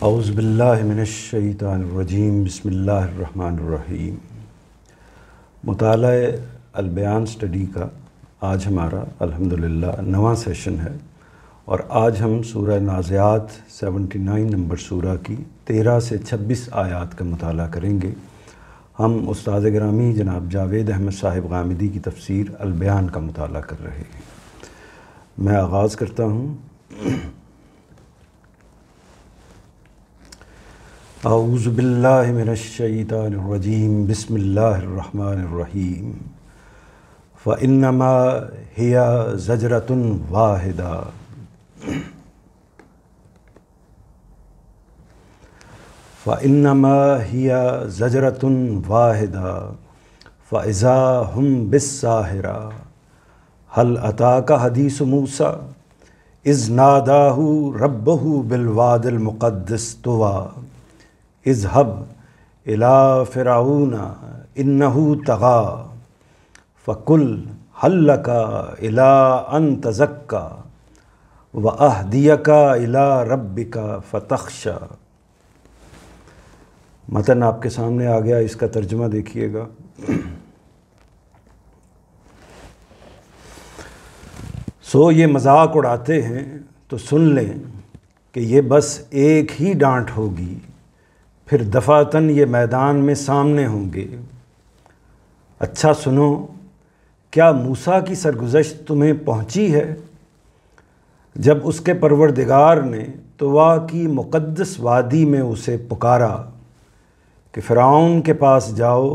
اعوذ باللہ من الشیطان الرجیم بسم اللہ الرحمن الرحیم۔ مطالعہ البیان سٹڈی کا آج ہمارا الحمدللہ 9واں سیشن ہے، اور آج ہم سورہ نازعات 79 نمبر سورہ کی 13 سے 26 آیات کا مطالعہ کریں گے۔ ہم استاد گرامی جناب جاوید احمد صاحب غامدی کی تفسیر البیان کا مطالعہ کر رہے ہیں۔ میں آغاز کرتا ہوں۔ اعوذ باللہ من الشیطان الرجیم بسم اللہ الرحمن الرحیم۔ فَإِنَّمَا هِيَ زَجْرَةٌ وَاحِدَةٌ فَإِنَّمَا هِيَ زَجْرَةٌ وَاحِدَةٌ فَإِذَا هُمْ بِالسَّاهِرَةِ هَلْ أَتَاكَ حَدِيثُ مُوسَىٰ إِذْ نَادَاهُ رَبُّهُ بِالْوَادِ الْمُقَدَّسِ طُوًى اذهب إلى فرعون إنه طغى فقل هل لك إلى أن تزكى وأهديك إلى ربك فتخشى۔ متن آپ کے سامنے آ گیا، اس کا ترجمہ دیکھیے گا۔ یہ مذاق اڑاتے ہیں تو سن لیں کہ یہ بس ایک ہی ڈانٹ ہوگی، پھر دفعتاً یہ میدان میں سامنے ہوں گے۔ اچھا سنو، کیا موسیٰ کی سرگزشت تمہیں پہنچی ہے جب اس کے پروردگار نے طویٰ کی مقدس وادی میں اسے پکارا کہ فرعون کے پاس جاؤ،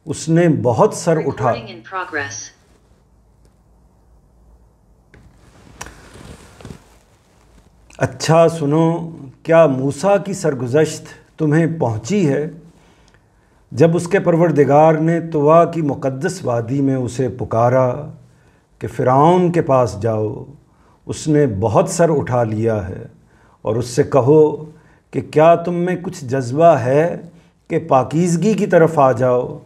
اس نے بہت سر اٹھا اچھا سنو، کیا موسیٰ کی سرگزشت تمہیں پہنچی ہے جب اس کے پروردگار نے طویٰ کی مقدس وادی میں اسے پکارا کہ فرعون کے پاس جاؤ، اس نے بہت سر اٹھا لیا ہے، اور اس سے کہو کہ کیا تم میں کچھ جذبہ ہے کہ پاکیزگی کی طرف آ جاؤ،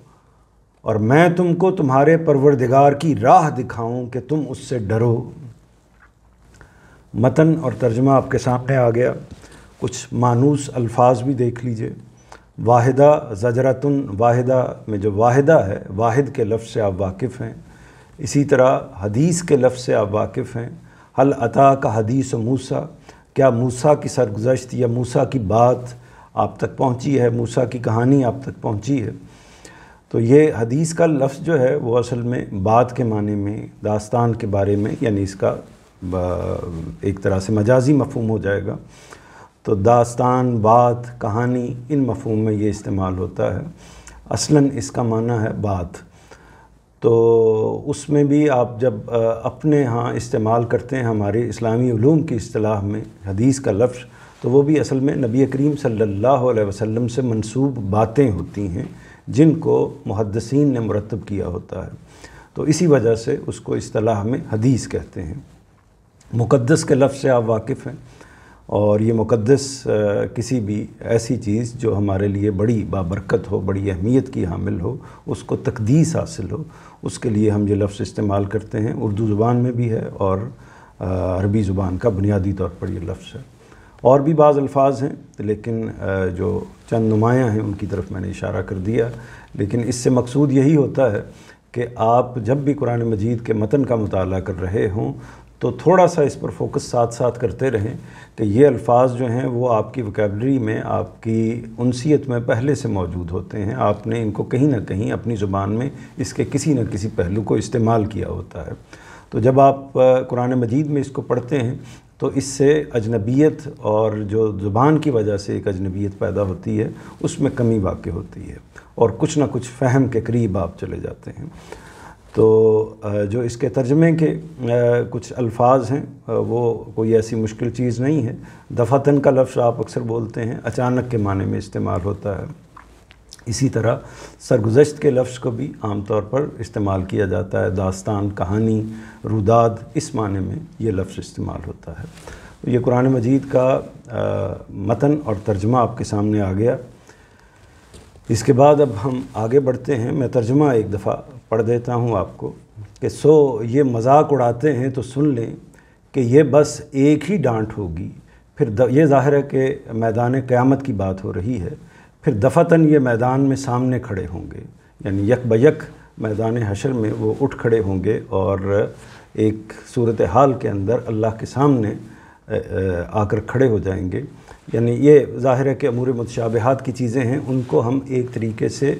اور میں تم کو تمہارے پروردگار کی راہ دکھاؤں کہ تم اس سے ڈرو۔ متن اور ترجمہ آپ کے سامنے آ گیا۔ کچھ مانوس الفاظ بھی دیکھ لیجئے۔ واحدہ، زجرتن، واحدہ میں جو واحدہ ہے، واحد کے لفظ سے آپ واقف ہیں۔ اسی طرح حدیث کے لفظ سے آپ واقف ہیں۔ هل اتاک حدیث موسیٰ، کیا موسیٰ کی سرگزشت یا موسیٰ کی بات آپ تک پہنچی ہے، موسیٰ کی کہانی آپ تک پہنچی ہے۔ تو یہ حدیث کا لفظ جو ہے وہ اصل میں بات کے معنی میں، داستان کے بارے میں، یعنی اس کا ایک طرح سے مجازی مفہوم ہو جائے گا۔ تو داستان، بات، کہانی، ان مفہوم میں یہ استعمال ہوتا ہے۔ اصلاً اس کا معنی ہے بات۔ تو اس میں بھی آپ جب اپنے ہاں استعمال کرتے ہیں ہمارے اسلامی علوم کی اصطلاح میں حدیث کا لفظ، تو وہ بھی اصل میں نبی کریم صلی اللہ علیہ وسلم سے منسوب باتیں ہوتی ہیں جن کو محدثین نے مرتب کیا ہوتا ہے۔ تو اسی وجہ سے اس کو اصطلاح میں حدیث کہتے ہیں۔ مقدس کے لفظ سے آپ واقف ہیں، اور یہ مقدس کسی بھی ایسی چیز جو ہمارے لیے بڑی بابرکت ہو، بڑی اہمیت کی حامل ہو، اس کو تقدیس حاصل ہو، اس کے لیے ہم یہ لفظ استعمال کرتے ہیں۔ اردو زبان میں بھی ہے اور عربی زبان کا بنیادی طور پر یہ لفظ ہے۔ اور بھی بعض الفاظ ہیں، لیکن جو چند نمایاں ہیں ان کی طرف میں نے اشارہ کر دیا۔ لیکن اس سے مقصود یہی ہوتا ہے کہ آپ جب بھی قرآن مجید کے متن کا مطالعہ کر رہے ہوں تو تھوڑا سا اس پر فوکس ساتھ ساتھ کرتے رہیں کہ یہ الفاظ جو ہیں وہ آپ کی وکیبلری میں، آپ کی انسیت میں پہلے سے موجود ہوتے ہیں۔ آپ نے ان کو کہیں نہ کہیں اپنی زبان میں اس کے کسی نہ کسی پہلو کو استعمال کیا ہوتا ہے۔ تو جب آپ قرآن مجید میں اس کو پڑھتے ہیں تو اس سے اجنبیت، اور جو زبان کی وجہ سے ایک اجنبیت پیدا ہوتی ہے، اس میں کمی واقع ہوتی ہے، اور کچھ نہ کچھ فہم کے قریب آپ چلے جاتے ہیں۔ تو جو اس کے ترجمے کے کچھ الفاظ ہیں وہ کوئی ایسی مشکل چیز نہیں ہے۔ دفعتاً کا لفظ آپ اکثر بولتے ہیں، اچانک کے معنی میں استعمال ہوتا ہے۔ اسی طرح سرگزشت کے لفظ کو بھی عام طور پر استعمال کیا جاتا ہے۔ داستان، کہانی، روداد، اس معنی میں یہ لفظ استعمال ہوتا ہے۔ یہ قرآن مجید کا متن اور ترجمہ آپ کے سامنے آ گیا۔ اس کے بعد اب ہم آگے بڑھتے ہیں۔ میں ترجمہ ایک دفعہ پڑھ دیتا ہوں آپ کو کہ یہ مذاق اڑاتے ہیں تو سن لیں کہ یہ بس ایک ہی ڈانٹ ہوگی، پھر یہ ظاہر ہے کہ میدان قیامت کی بات ہو رہی ہے، پھر دفتن یہ میدان میں سامنے کھڑے ہوں گے، یعنی یک بیک میدان حشر میں وہ اٹھ کھڑے ہوں گے اور ایک صورتحال کے اندر اللہ کے سامنے آ کر کھڑے ہو جائیں گے۔ یعنی یہ ظاہر ہے کہ امور متشابہات کی چیزیں ہیں، ان کو ہم ایک طریقے سے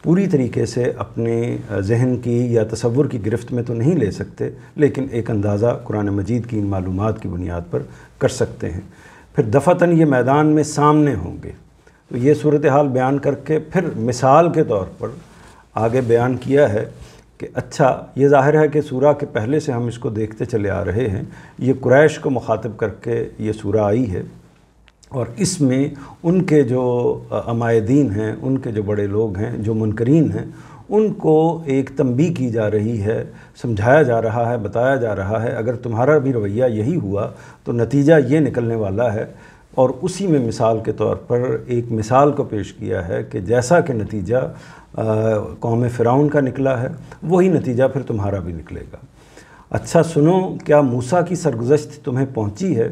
پوری طریقے سے اپنے ذہن کی یا تصور کی گرفت میں تو نہیں لے سکتے، لیکن ایک اندازہ قرآن مجید کی ان معلومات کی بنیاد پر کر سکتے ہیں۔ پھر دفتن یہ میدان میں سامنے ہوں گے، تو یہ صورتحال بیان کر کے پھر مثال کے طور پر آگے بیان کیا ہے کہ اچھا یہ ظاہر ہے کہ سورہ کے پہلے سے ہم اس کو دیکھتے چلے آ رہے ہیں، یہ قریش کو مخاطب کر کے یہ سورہ آئی ہے، اور اس میں ان کے جو عمائدین ہیں، ان کے جو بڑے لوگ ہیں، جو منکرین ہیں، ان کو ایک تنبیہ کی جا رہی ہے، سمجھایا جا رہا ہے، بتایا جا رہا ہے اگر تمہارا بھی رویہ یہی ہوا تو نتیجہ یہ نکلنے والا ہے، اور اسی میں مثال کے طور پر ایک مثال کو پیش کیا ہے کہ جیسا کہ نتیجہ قوم فرعون کا نکلا ہے وہی نتیجہ پھر تمہارا بھی نکلے گا۔ اچھا سنو، کیا موسیٰ کی سرگزشت تمہیں پہنچی ہے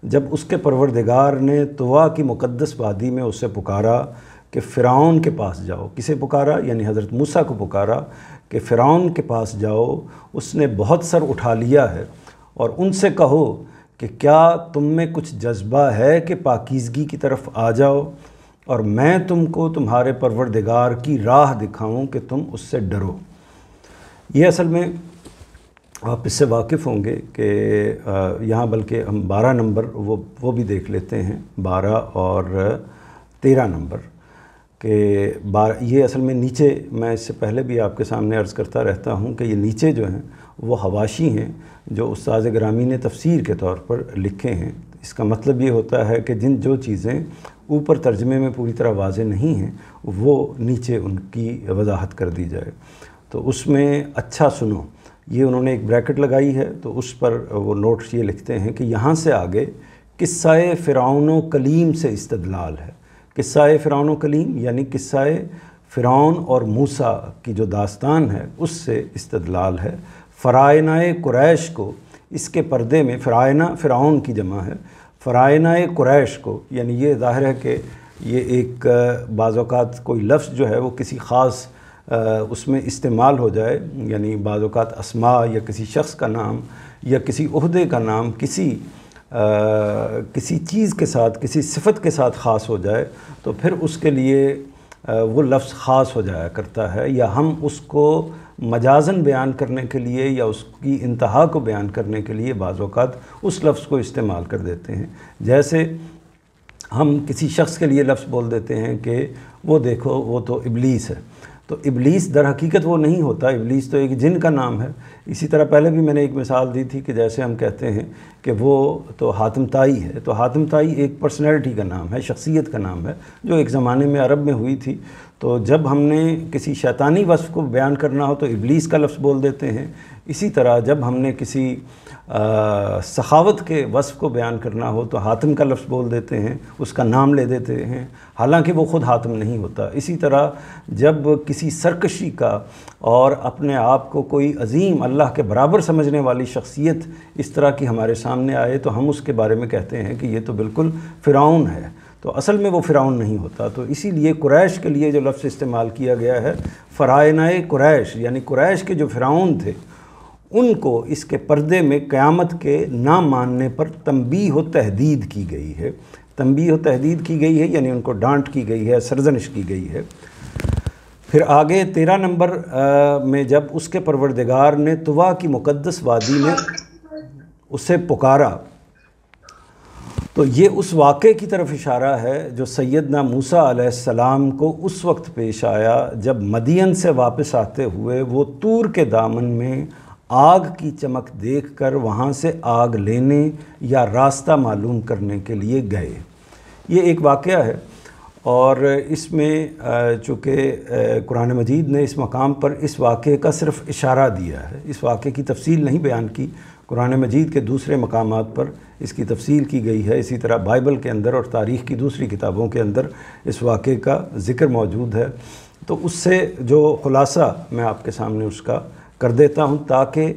جب اس کے پروردگار نے طوا کی مقدس وادی میں اسے پکارا کہ فرعون کے پاس جاؤ؟ کسے پکارا؟ یعنی حضرت موسیٰ کو پکارا کہ فرعون کے پاس جاؤ، اس نے بہت سر اٹھا لیا ہے، اور ان سے کہو کہ کیا تم میں کچھ جذبہ ہے کہ پاکیزگی کی طرف آ جاؤ، اور میں تم کو تمہارے پروردگار کی راہ دکھاؤں کہ تم اس سے ڈرو۔ یہ اصل میں آپ اس سے واقف ہوں گے کہ یہاں بلکہ ہم 12 نمبر وہ بھی دیکھ لیتے ہیں، 12 اور 13 نمبر کہ یہ اصل میں نیچے، میں اس سے پہلے بھی آپ کے سامنے عرض کرتا رہتا ہوں کہ یہ نیچے جو ہیں وہ حواشی ہیں جو استاذ گرامی نے تفسیر کے طور پر لکھے ہیں۔ اس کا مطلب یہ ہوتا ہے کہ جو چیزیں اوپر ترجمے میں پوری طرح واضح نہیں ہیں وہ نیچے ان کی وضاحت کر دی جائے۔ تو اس میں اچھا سنو، یہ انہوں نے ایک بریکٹ لگائی ہے، تو اس پر وہ نوٹس یہ لکھتے ہیں کہ یہاں سے آگے قصہ فرعون و کلیم سے استدلال ہے۔ قصہ فرعون و کلیم یعنی قصہ فرعون اور موسیٰ کی جو داستان ہے اس سے استدلال ہے۔ فرائنہ قریش کو اس کے پردے میں، فرائنہ فرعون کی جمع ہے، فرائنہ قریش کو، یعنی یہ ظاہر ہے کہ یہ ایک بعض اوقات کوئی لفظ جو ہے وہ کسی خاص اس میں استعمال ہو جائے، یعنی بعض اوقات اسماء یا کسی شخص کا نام یا کسی عہدے کا نام کسی چیز کے ساتھ، کسی صفت کے ساتھ خاص ہو جائے تو پھر اس کے لیے وہ لفظ خاص ہو جایا کرتا ہے، یا ہم اس کو مجازن بیان کرنے کے لیے یا اس کی انتہا کو بیان کرنے کے لیے بعض اوقات اس لفظ کو استعمال کر دیتے ہیں۔ جیسے ہم کسی شخص کے لیے لفظ بول دیتے ہیں کہ وہ دیکھو وہ تو ابلیس ہے، تو ابلیس در حقیقت وہ نہیں ہوتا، ابلیس تو ایک جن کا نام ہے۔ اسی طرح پہلے بھی میں نے ایک مثال دی تھی کہ جیسے ہم کہتے ہیں کہ وہ تو حاتم طائی ہے، تو حاتم طائی ایک پرسنالٹی کا نام ہے، شخصیت کا نام ہے جو ایک زمانے میں عرب میں ہوئی تھی۔ تو جب ہم نے کسی شیطانی وصف کو بیان کرنا ہو تو ابلیس کا لفظ بول دیتے ہیں، اسی طرح جب ہم نے کسی سخاوت کے وصف کو بیان کرنا ہو تو حاتم کا لفظ بول دیتے ہیں، اس کا نام لے دیتے ہیں، حالانکہ وہ خود حاتم نہیں ہوتا۔ اسی طرح جب کسی سرکشی کا اور اپنے آپ کو کوئی عظیم اللہ کے برابر سمجھنے والی شخصیت اس طرح کی ہمارے سامنے آئے تو ہم اس کے بارے میں کہتے ہیں کہ یہ تو بالکل فرعون ہے، تو اصل میں وہ فرعون نہیں ہوتا۔ تو اسی لیے قریش کے لیے جو لفظ استعمال کیا گیا ہے فرائنہ قریش، یعنی قریش کے جو فرعون تھے ان کو اس کے پردے میں قیامت کے نہ ماننے پر تنبیہ و تحدید کی گئی ہے۔ تنبیہ و تحدید کی گئی ہے یعنی ان کو ڈانٹ کی گئی ہے، سرزنش کی گئی ہے۔ پھر آگے 13 نمبر میں جب اس کے پروردگار نے طوا کی مقدس وادی میں اسے پکارا، تو یہ اس واقعے کی طرف اشارہ ہے جو سیدنا موسیٰ علیہ السلام کو اس وقت پیش آیا جب مدین سے واپس آتے ہوئے وہ طور کے دامن میں آگ کی چمک دیکھ کر وہاں سے آگ لینے یا راستہ معلوم کرنے کے لیے گئے۔ یہ ایک واقعہ ہے، اور اس میں چونکہ قرآن مجید نے اس مقام پر اس واقعے کا صرف اشارہ دیا ہے، اس واقعے کی تفصیل نہیں بیان کی۔ قرآن مجید کے دوسرے مقامات پر اس کی تفصیل کی گئی ہے، اسی طرح بائبل کے اندر اور تاریخ کی دوسری کتابوں کے اندر اس واقعے کا ذکر موجود ہے۔ تو اس سے جو خلاصہ میں آپ کے سامنے اس کا کر دیتا ہوں تاکہ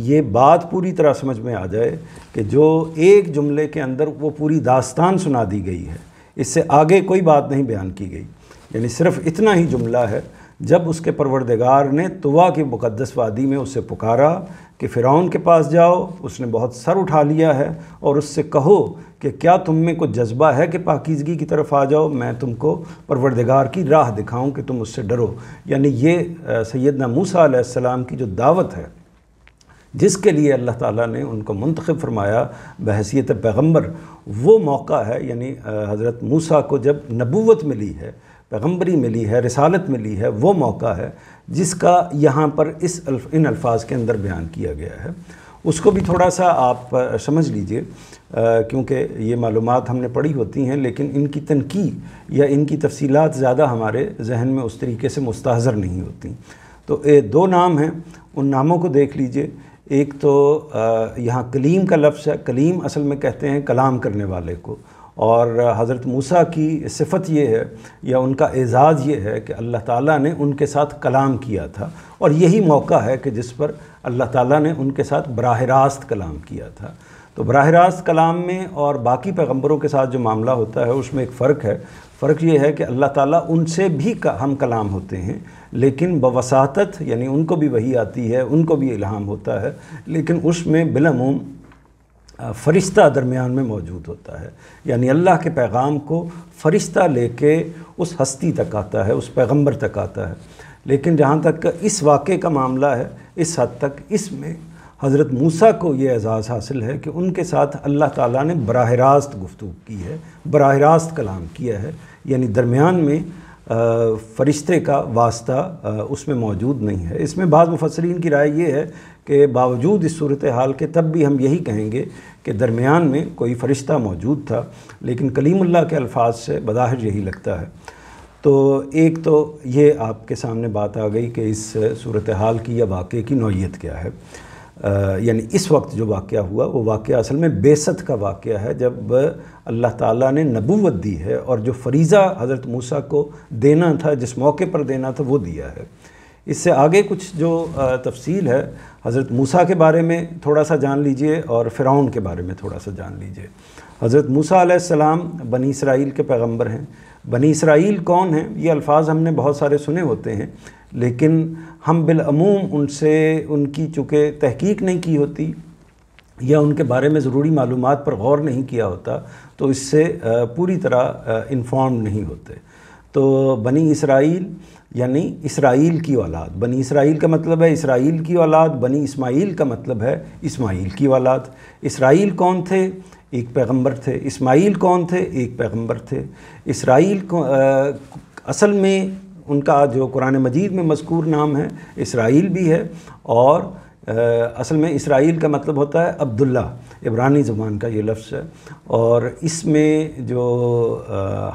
یہ بات پوری طرح سمجھ میں آ جائے کہ جو ایک جملے کے اندر وہ پوری داستان سنا دی گئی ہے، اس سے آگے کوئی بات نہیں بیان کی گئی، یعنی صرف اتنا ہی جملہ ہے، جب اس کے پروردگار نے طوا کی مقدس وادی میں اسے پکارا کہ فرعون کے پاس جاؤ، اس نے بہت سر اٹھا لیا ہے، اور اس سے کہو کہ کیا تم میں کوئی جذبہ ہے کہ پاکیزگی کی طرف آ جاؤ، میں تم کو پروردگار کی راہ دکھاؤں کہ تم اس سے ڈرو۔ یعنی یہ سیدنا موسیٰ علیہ السلام کی جو دعوت ہے، جس کے لیے اللہ تعالیٰ نے ان کو منتخب فرمایا بحیثیت پیغمبر، وہ موقع ہے، یعنی حضرت موسیٰ کو جب نبوت ملی ہے، پیغمبری ملی ہے، رسالت ملی ہے، وہ موقع ہے جس کا یہاں پر ان الفاظ کے اندر بیان کیا گیا ہے۔ اس کو بھی تھوڑا سا آپ سمجھ لیجئے، کیونکہ یہ معلومات ہم نے پڑھی ہوتی ہیں، لیکن ان کی تنقیح یا ان کی تفصیلات زیادہ ہمارے ذہن میں اس طریقے سے مستحضر نہیں ہوتی۔ تو دو نام ہیں، ان ناموں کو دیکھ لیجئے۔ ایک تو یہاں کلیم کا لفظ ہے، کلیم اصل میں کہتے ہیں کلام کرنے والے کو، اور حضرت موسیٰ کی صفت یہ ہے یا ان کا اعزاز یہ ہے کہ اللہ تعالیٰ نے ان کے ساتھ کلام کیا تھا، اور یہی موقع ہے کہ جس پر اللہ تعالیٰ نے ان کے ساتھ براہ راست کلام کیا تھا۔ تو براہ راست کلام میں اور باقی پیغمبروں کے ساتھ جو معاملہ ہوتا ہے اس میں ایک فرق ہے۔ فرق یہ ہے کہ اللہ تعالیٰ ان سے بھی ہم کلام ہوتے ہیں، لیکن بوساطت، یعنی ان کو بھی وحی آتی ہے، ان کو بھی الہام ہوتا ہے، لیکن اس میں بالعموم فرشتہ درمیان میں موجود ہوتا ہے، یعنی اللہ کے پیغام کو فرشتہ لے کے اس ہستی تک آتا ہے، اس پیغمبر تک آتا ہے۔ لیکن جہاں تک اس واقعے کا معاملہ ہے، اس حد تک اس میں حضرت موسیٰ کو یہ اعزاز حاصل ہے کہ ان کے ساتھ اللہ تعالیٰ نے براہ راست گفتگو کی ہے، براہ راست کلام کیا ہے، یعنی درمیان میں فرشتے کا واسطہ اس میں موجود نہیں ہے۔ اس میں بعض مفسرین کی رائے یہ ہے کہ باوجود اس صورتحال کے تب بھی ہم یہی کہیں گے کہ درمیان میں کوئی فرشتہ موجود تھا، لیکن کلیم اللہ کے الفاظ سے بظاہر یہی لگتا ہے۔ تو ایک تو یہ آپ کے سامنے بات آ گئی کہ اس صورتحال کی یا واقعے کی نوعیت کیا ہے، یعنی اس وقت جو واقعہ ہوا وہ واقعہ اصل میں بعثت کا واقعہ ہے، جب اللہ تعالیٰ نے نبوت دی ہے اور جو فریضہ حضرت موسیٰ کو دینا تھا، جس موقع پر دینا تھا، وہ دیا ہے۔ اس سے آگے کچھ جو تفصیل ہے، حضرت موسیٰ کے بارے میں تھوڑا سا جان لیجئے اور فرعون کے بارے میں تھوڑا سا جان لیجئے۔ حضرت موسیٰ علیہ السلام بنی اسرائیل کے پیغمبر ہیں۔ بنی اسرائیل کون ہیں؟ یہ الفاظ ہم نے بہت سارے سنے ہوتے ہیں، لیکن ہم بالعموم ان کی چونکہ تحقیق نہیں کی ہوتی یا ان کے بارے میں ضروری معلومات پر غور نہیں کیا ہوتا، تو اس سے پوری طرح انفارم نہیں ہوتے۔ تو بنی اسرائیل یعنی اسرائیل کی اولاد، بنی اسرائیل کا مطلب ہے اسرائیل کی اولاد، بنی اسماعیل کا مطلب ہے اسماعیل کی اولاد۔ اسرائیل کون تھے؟ ایک پیغمبر تھے۔ اسماعیل کون تھے؟ ایک پیغمبر تھے۔ اسرائیل کو اصل میں ان کا جو قرآن مجید میں مذکور نام ہے اسرائیل بھی ہے، اور اصل میں اسرائیل کا مطلب ہوتا ہے عبداللہ، عبرانی زبان کا یہ لفظ ہے، اور اس میں جو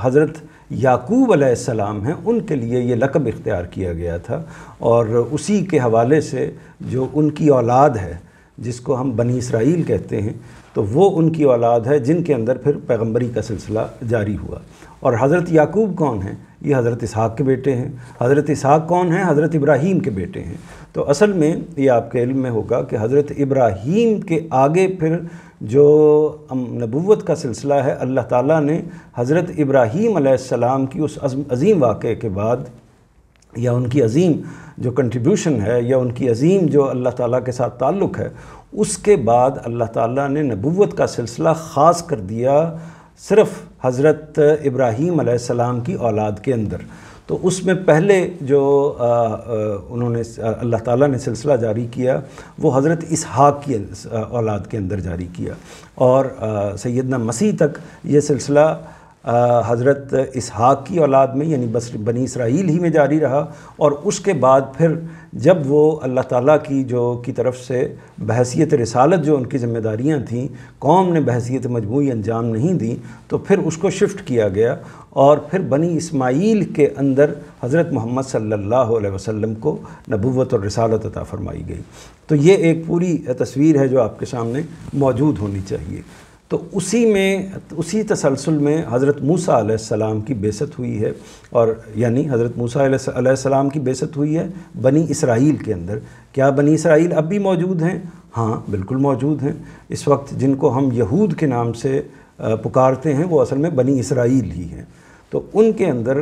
حضرت یعقوب علیہ السلام ہیں ان کے لیے یہ لقب اختیار کیا گیا تھا، اور اسی کے حوالے سے جو ان کی اولاد ہے جس کو ہم بنی اسرائیل کہتے ہیں، تو وہ ان کی اولاد ہے جن کے اندر پھر پیغمبری کا سلسلہ جاری ہوا۔ اور حضرت یعقوب کون ہیں؟ یہ حضرت اسحاق کے بیٹے ہیں۔ حضرت اسحاق کون ہیں؟ حضرت ابراہیم کے بیٹے ہیں۔ تو اصل میں یہ آپ کے علم میں ہوگا کہ حضرت ابراہیم کے آگے پھر جو نبوت کا سلسلہ ہے، اللہ تعالیٰ نے حضرت ابراہیم علیہ السلام کی اس عظیم واقعے کے بعد، یا ان کی عظیم جو کنٹریبیوشن ہے، یا ان کی عظیم جو اللہ تعالیٰ کے ساتھ تعلق ہے، اس کے بعد اللہ تعالیٰ نے نبوت کا سلسلہ خاص کر دیا صرف حضرت ابراہیم علیہ السلام کی اولاد کے اندر۔ تو اس میں پہلے جو انہوں نے اللہ تعالیٰ نے سلسلہ جاری کیا وہ حضرت اسحاق کی اولاد کے اندر جاری کیا، اور سیدنا مسیح تک یہ سلسلہ حضرت اسحاق کی اولاد میں یعنی بنی اسرائیل ہی میں جاری رہا، اور اس کے بعد پھر جب وہ اللہ تعالیٰ کی طرف سے بحیثیت رسالت جو ان کی ذمہ داریاں تھیں قوم نے بحیثیت مجموعی انجام نہیں دیں، تو پھر اس کو شفٹ کیا گیا، اور پھر بنی اسماعیل کے اندر حضرت محمد صلی اللہ علیہ وسلم کو نبوت اور رسالت عطا فرمائی گئی۔ تو یہ ایک پوری تصویر ہے جو آپ کے سامنے موجود ہونی چاہیے۔ تو اسی تسلسل میں حضرت موسیٰ علیہ السلام کی بعثت ہوئی ہے، اور یعنی حضرت موسیٰ علیہ السلام کی بعثت ہوئی ہے بنی اسرائیل کے اندر۔ کیا بنی اسرائیل اب بھی موجود ہیں؟ ہاں بالکل موجود ہیں۔ اس وقت جن کو ہم یہود کے نام سے پکارتے ہیں وہ اصل میں بنی اسرائیل ہی ہیں۔ تو ان کے اندر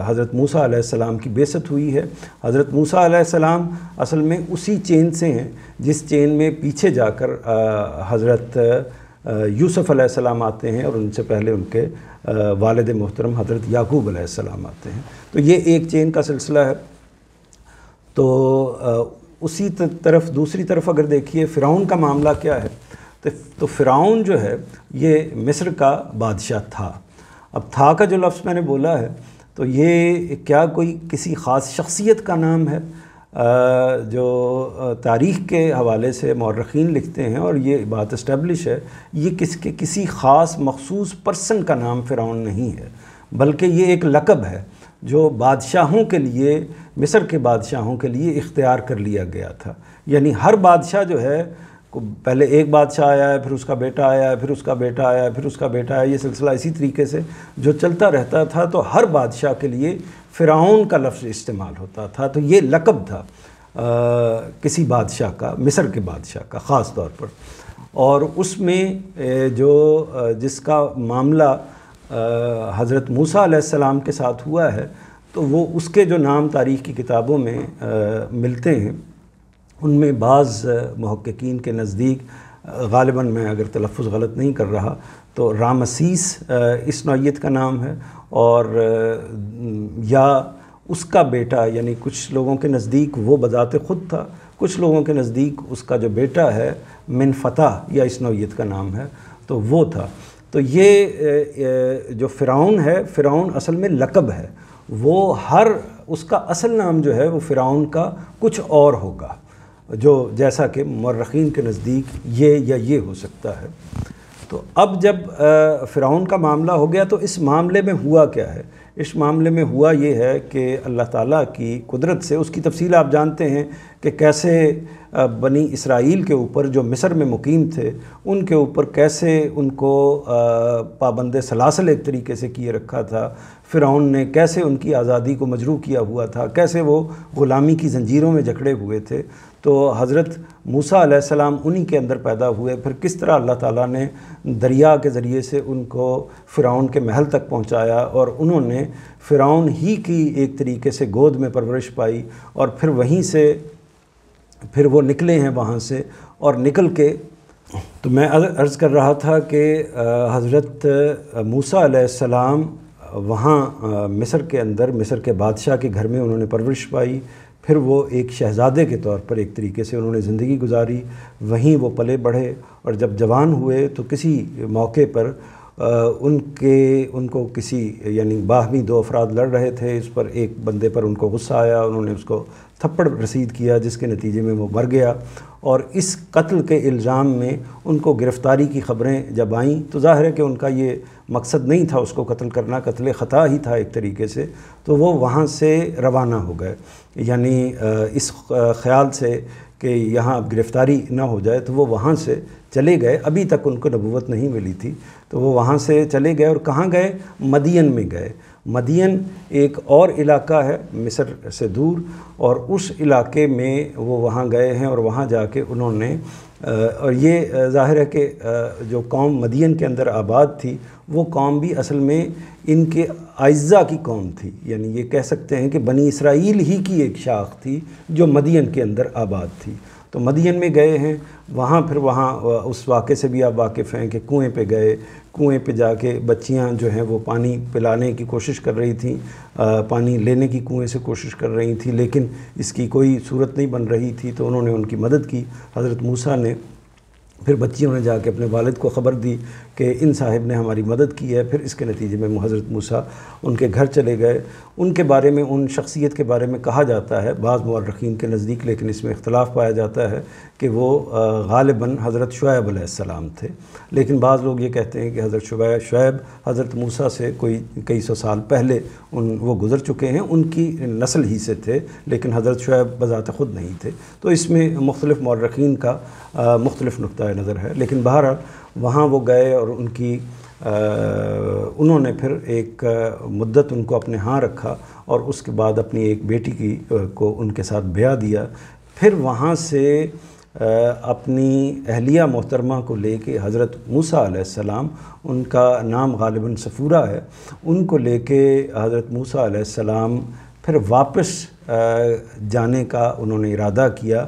حضرت موسیٰ علیہ السلام کی بعثت ہوئی ہے۔ حضرت موسیٰ علیہ السلام اصل میں اسی چین سے ہیں جس چین میں پیچھے جا کر حضرت یوسف علیہ السلام آتے ہیں، اور ان سے پہلے ان کے والد محترم حضرت یعقوب علیہ السلام آتے ہیں۔ تو یہ ایک چین کا سلسلہ ہے۔ تو اسی طرف دوسری طرف اگر دیکھیے فرعون کا معاملہ کیا ہے، تو فرعون جو ہے یہ مصر کا بادشاہ تھا۔ اب تھا کا جو لفظ میں نے بولا ہے تو یہ کیا کوئی کسی خاص شخصیت کا نام ہے؟ جو تاریخ کے حوالے سے مورخین لکھتے ہیں، اور یہ بات اسٹیبلش ہے، یہ کسی خاص مخصوص پرسن کا نام فرعون نہیں ہے، بلکہ یہ ایک لقب ہے جو بادشاہوں کے لیے، مصر کے بادشاہوں کے لیے اختیار کر لیا گیا تھا۔ یعنی ہر بادشاہ جو ہے، پہلے ایک بادشاہ آیا ہے، پھر اس کا بیٹا آیا ہے، پھر اس کا بیٹا آیا ہے، پھر اس کا بیٹا آیا، یہ سلسلہ اسی طریقے سے جو چلتا رہتا تھا۔ تو ہر بادشاہ کے لیے فرعون کا لفظ استعمال ہوتا تھا۔ تو یہ لقب تھا کسی بادشاہ کا، مصر کے بادشاہ کا خاص طور پر۔ اور اس میں جس کا معاملہ حضرت موسیٰ علیہ السلام کے ساتھ ہوا ہے، تو وہ اس کے جو نام تاریخ کی کتابوں میں ملتے ہیں، ان میں بعض محققین کے نزدیک، غالباً میں اگر تلفظ غلط نہیں کر رہا تو رامسیس اس نوعیت کا نام ہے، اور یا اس کا بیٹا، یعنی کچھ لوگوں کے نزدیک وہ بذات خود تھا، کچھ لوگوں کے نزدیک اس کا جو بیٹا ہے منفتح یا اس نوعیت کا نام ہے، تو وہ تھا۔ تو یہ جو فرعون ہے، فرعون اصل میں لقب ہے، وہ اس کا اصل نام جو ہے وہ فرعون کا کچھ اور ہوگا، جو جیسا کہ مورخین کے نزدیک یہ یا یہ ہو سکتا ہے۔ تو اب جب فرعون کا معاملہ ہو گیا تو اس معاملے میں ہوا کیا ہے؟ اس معاملے میں ہوا یہ ہے کہ اللہ تعالیٰ کی قدرت سے، اس کی تفصیل آپ جانتے ہیں کہ کیسے بنی اسرائیل کے اوپر جو مصر میں مقیم تھے، ان کے اوپر کیسے ان کو پابند سلاسل ایک طریقے سے کیے رکھا تھا، فرعون نے کیسے ان کی آزادی کو مجروح کیا ہوا تھا، کیسے وہ غلامی کی زنجیروں میں جکڑے ہوئے تھے۔ تو حضرت موسیٰ علیہ السلام انہی کے اندر پیدا ہوئے۔ پھر کس طرح اللہ تعالیٰ نے دریا کے ذریعے سے ان کو فرعون کے محل تک پہنچایا، اور انہوں نے فرعون ہی کی ایک طریقے سے گود میں پرورش پائی، اور پھر وہیں سے پھر وہ نکلے ہیں وہاں سے، اور نکل کے تو میں عرض کر رہا تھا کہ حضرت موسیٰ علیہ السلام وہاں مصر کے اندر، مصر کے بادشاہ کے گھر میں انہوں نے پرورش پائی، پھر وہ ایک شہزادے کے طور پر ایک طریقے سے انہوں نے زندگی گزاری، وہیں وہ پلے بڑھے، اور جب جوان ہوئے تو کسی موقع پر ان کو کسی، یعنی باہمی دو افراد لڑ رہے تھے، اس پر ایک بندے پر ان کو غصہ آیا، انہوں نے اس کو تھپڑ رسید کیا، جس کے نتیجے میں وہ مر گیا۔ اور اس قتل کے الزام میں ان کو گرفتاری کی خبریں جب آئیں تو ظاہر ہے کہ ان کا یہ مقصد نہیں تھا اس کو قتل کرنا، قتل خطا ہی تھا ایک طریقے سے، تو وہ وہاں سے روانہ ہو گئے، یعنی اس خیال سے کہ یہاں اب گرفتاری نہ ہو جائے، تو وہ وہاں سے چلے گئے۔ ابھی تک ان کو نبوت نہیں ملی تھی، تو وہ وہاں سے چلے گئے، اور کہاں گئے؟ مدین میں گئے۔ مدین ایک اور علاقہ ہے مصر سے دور، اور اس علاقے میں وہ وہاں گئے ہیں، اور وہاں جا کے انہوں نے اور یہ ظاہر ہے کہ جو قوم مدین کے اندر آباد تھی، وہ قوم بھی اصل میں ان کے اعزا کی قوم تھی، یعنی یہ کہہ سکتے ہیں کہ بنی اسرائیل ہی کی ایک شاخ تھی جو مدین کے اندر آباد تھی۔ تو مدین میں گئے ہیں، وہاں پھر وہاں اس واقعے سے بھی آپ واقف ہیں کہ کنویں پہ گئے، کنویں پہ جا کے بچیاں جو ہیں وہ پانی پلانے کی کوشش کر رہی تھیں، پانی لینے کی کنویں سے کوشش کر رہی تھیں، لیکن اس کی کوئی صورت نہیں بن رہی تھی، تو انہوں نے ان کی مدد کی حضرت موسیٰ نے۔ پھر بچیوں نے جا کے اپنے والد کو خبر دی کہ ان صاحب نے ہماری مدد کی ہے، پھر اس کے نتیجے میں حضرت موسیٰ ان کے گھر چلے گئے۔ ان کے بارے میں، ان شخصیت کے بارے میں کہا جاتا ہے بعض مورخین کے نزدیک، لیکن اس میں اختلاف پایا جاتا ہے کہ وہ غالباً حضرت شعیب علیہ السلام تھے، لیکن بعض لوگ یہ کہتے ہیں کہ حضرت شعیب حضرت موسیٰ سے کئی سو سال پہلے وہ گزر چکے ہیں، ان کی نسل ہی سے تھے، لیکن حضرت شعیب بذات خود نہیں تھے۔ تو اس میں مختلف مورخین کا مختلف نقطہ نظر ہے، لیکن بہرحال وہاں وہ گئے اور انہوں نے پھر ایک مدت ان کو اپنے ہاں رکھا اور اس کے بعد اپنی ایک بیٹی کو ان کے ساتھ بیاہ دیا. پھر وہاں سے اپنی اہلیہ محترمہ کو لے کے حضرت موسیٰ علیہ السلام، ان کا نام غالباً صفورہ ہے، ان کو لے کے حضرت موسیٰ علیہ السلام پھر واپس جانے کا انہوں نے ارادہ کیا،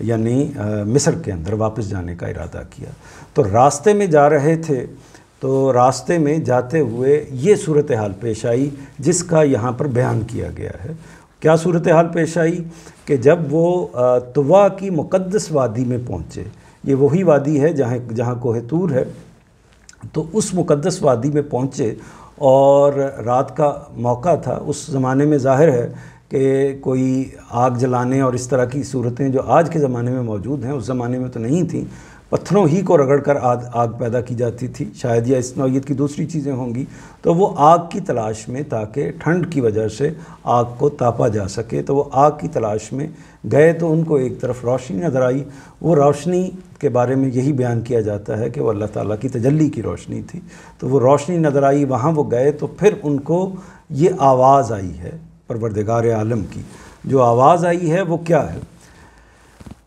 یعنی مصر کے اندر واپس جانے کا ارادہ کیا. تو راستے میں جا رہے تھے، تو راستے میں جاتے ہوئے یہ صورتحال پیش آئی جس کا یہاں پر بیان کیا گیا ہے. کیا صورتحال پیش آئی کہ جب وہ طوا کی مقدس وادی میں پہنچے، یہ وہی وادی ہے جہاں کوہ طور ہے، تو اس مقدس وادی میں پہنچے اور رات کا موقع تھا. اس زمانے میں ظاہر ہے کہ کوئی آگ جلانے اور اس طرح کی صورتیں جو آج کے زمانے میں موجود ہیں اس زمانے میں تو نہیں تھیں. پتھروں ہی کو رگڑ کر آگ پیدا کی جاتی تھی شاید، یا اس نوعیت کی دوسری چیزیں ہوں گی. تو وہ آگ کی تلاش میں، تاکہ ٹھنڈ کی وجہ سے آگ کو تاپا جا سکے، تو وہ آگ کی تلاش میں گئے. تو ان کو ایک طرف روشنی نظر آئی. وہ روشنی کے بارے میں یہی بیان کیا جاتا ہے کہ وہ اللہ تعالیٰ کی تجلی کی روشنی تھی. تو وہ روشنی نظر آئی، وہاں وہ گئے. تو پھر ان کو یہ آواز آئی ہے پروردگار عالم کی. جو آواز آئی ہے وہ کیا ہے؟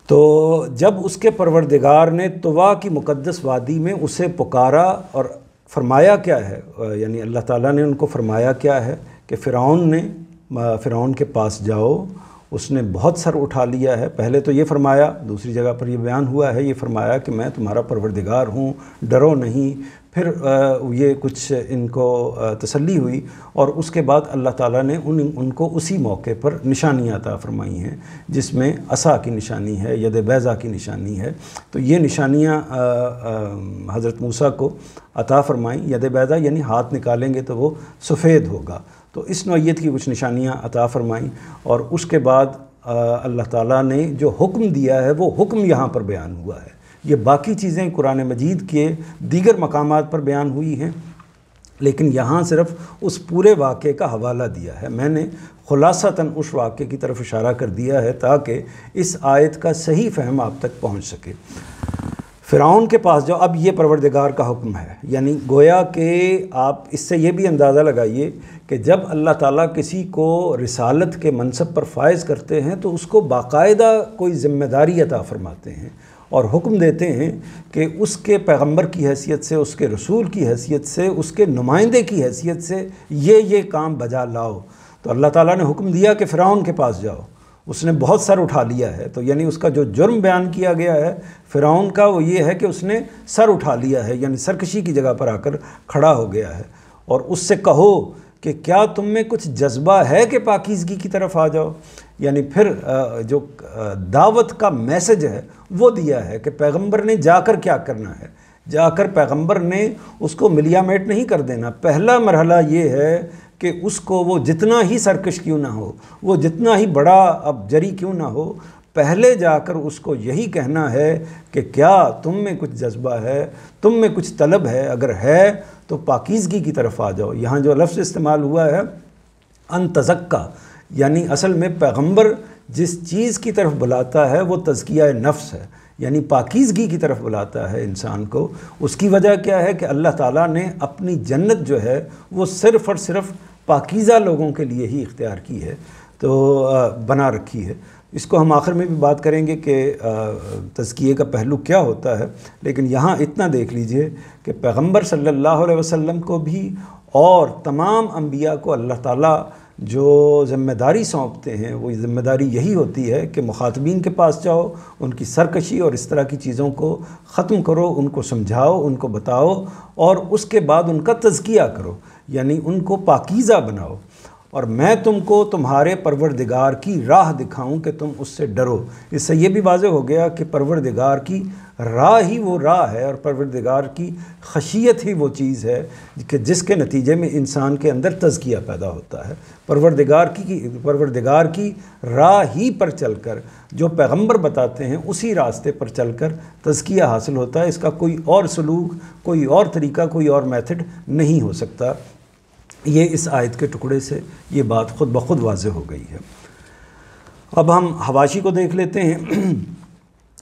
تو جب اس کے پروردگار نے طوا کی مقدس وادی میں اسے پکارا اور فرمایا کیا ہے، یعنی اللہ تعالیٰ نے ان کو فرمایا کیا ہے کہ فرعون کے پاس جاؤ. اس نے بہت سر اٹھا لیا ہے. پہلے تو یہ فرمایا، دوسری جگہ پر یہ بیان ہوا ہے، یہ فرمایا کہ میں تمہارا پروردگار ہوں، ڈرو نہیں. پھر یہ کچھ ان کو تسلی ہوئی اور اس کے بعد اللہ تعالیٰ نے ان کو اسی موقع پر نشانیاں عطا فرمائی ہیں، جس میں عصا کی نشانی ہے، ید بیضا کی نشانی ہے. تو یہ نشانیاں حضرت موسیٰ کو عطا فرمائیں. ید بیضا یعنی ہاتھ نکالیں گے تو وہ سفید ہوگا. تو اس نوعیت کی کچھ نشانیاں عطا فرمائیں. اور اس کے بعد اللہ تعالیٰ نے جو حکم دیا ہے وہ حکم یہاں پر بیان ہوا ہے. یہ باقی چیزیں قرآن مجید کے دیگر مقامات پر بیان ہوئی ہیں، لیکن یہاں صرف اس پورے واقعے کا حوالہ دیا ہے. میں نے خلاصتاً اس واقعے کی طرف اشارہ کر دیا ہے تاکہ اس آیت کا صحیح فہم آپ تک پہنچ سکے. فرعون کے پاس جاؤ، اب یہ پروردگار کا حکم ہے. یعنی گویا کہ آپ اس سے یہ بھی اندازہ لگائیے کہ جب اللہ تعالیٰ کسی کو رسالت کے منصب پر فائز کرتے ہیں تو اس کو باقاعدہ کوئی ذمہ داری عطا فرماتے ہیں اور حکم دیتے ہیں کہ اس کے پیغمبر کی حیثیت سے، اس کے رسول کی حیثیت سے، اس کے نمائندے کی حیثیت سے یہ کام بجا لاؤ. تو اللہ تعالیٰ نے حکم دیا کہ فرعون کے پاس جاؤ. اس نے بہت سر اٹھا لیا ہے. تو یعنی اس کا جو جرم بیان کیا گیا ہے فرعون کا وہ یہ ہے کہ اس نے سر اٹھا لیا ہے، یعنی سرکشی کی جگہ پر آ کر کھڑا ہو گیا ہے. اور اس سے کہو کہ کیا تم میں کچھ جذبہ ہے کہ پاکیزگی کی طرف آ جاؤ. یعنی پھر جو دعوت کا میسج ہے وہ دیا ہے کہ پیغمبر نے جا کر کیا کرنا ہے. جا کر پیغمبر نے اس کو ملیا میٹ نہیں کر دینا. پہلا مرحلہ یہ ہے کہ اس کو وہ جتنا ہی سرکش کیوں نہ ہو، وہ جتنا ہی بڑا اب جری کیوں نہ ہو، پہلے جا کر اس کو یہی کہنا ہے کہ کیا تم میں کچھ جذبہ ہے، تم میں کچھ طلب ہے، اگر ہے تو پاکیزگی کی طرف آ جاؤ. یہاں جو لفظ استعمال ہوا ہے ان تزکا، یعنی اصل میں پیغمبر جس چیز کی طرف بلاتا ہے وہ تزکیہ نفس ہے، یعنی پاکیزگی کی طرف بلاتا ہے انسان کو. اس کی وجہ کیا ہے کہ اللہ تعالیٰ نے اپنی جنت جو ہے وہ صرف اور صرف پاکیزہ لوگوں کے لیے ہی اختیار کی ہے، تو بنا رکھی ہے. اس کو ہم آخر میں بھی بات کریں گے کہ تزکیے کا پہلو کیا ہوتا ہے، لیکن یہاں اتنا دیکھ لیجئے کہ پیغمبر صلی اللہ علیہ وسلم کو بھی اور تمام انبیاء کو اللہ تعالیٰ جو ذمہ داری سونپتے ہیں وہ ذمہ داری یہی ہوتی ہے کہ مخاطبین کے پاس جاؤ، ان کی سرکشی اور اس طرح کی چیزوں کو ختم کرو، ان کو سمجھاؤ، ان کو بتاؤ اور اس کے بعد ان کا تزکیہ کرو، یعنی ان کو پاکیزہ بناؤ. اور میں تم کو تمہارے پروردگار کی راہ دکھاؤں کہ تم اس سے ڈرو. اس سے یہ بھی واضح ہو گیا کہ پروردگار کی راہ ہی وہ راہ ہے اور پروردگار کی خشیت ہی وہ چیز ہے کہ جس کے نتیجے میں انسان کے اندر تزکیہ پیدا ہوتا ہے. پروردگار کی راہ ہی پر چل کر جو پیغمبر بتاتے ہیں اسی راستے پر چل کر تزکیہ حاصل ہوتا ہے. اس کا کوئی اور سلوک، کوئی اور طریقہ، کوئی اور میتھڈ نہیں ہو سکتا. یہ اس آیت کے ٹکڑے سے یہ بات خود بخود واضح ہو گئی ہے. اب ہم حواشی کو دیکھ لیتے ہیں.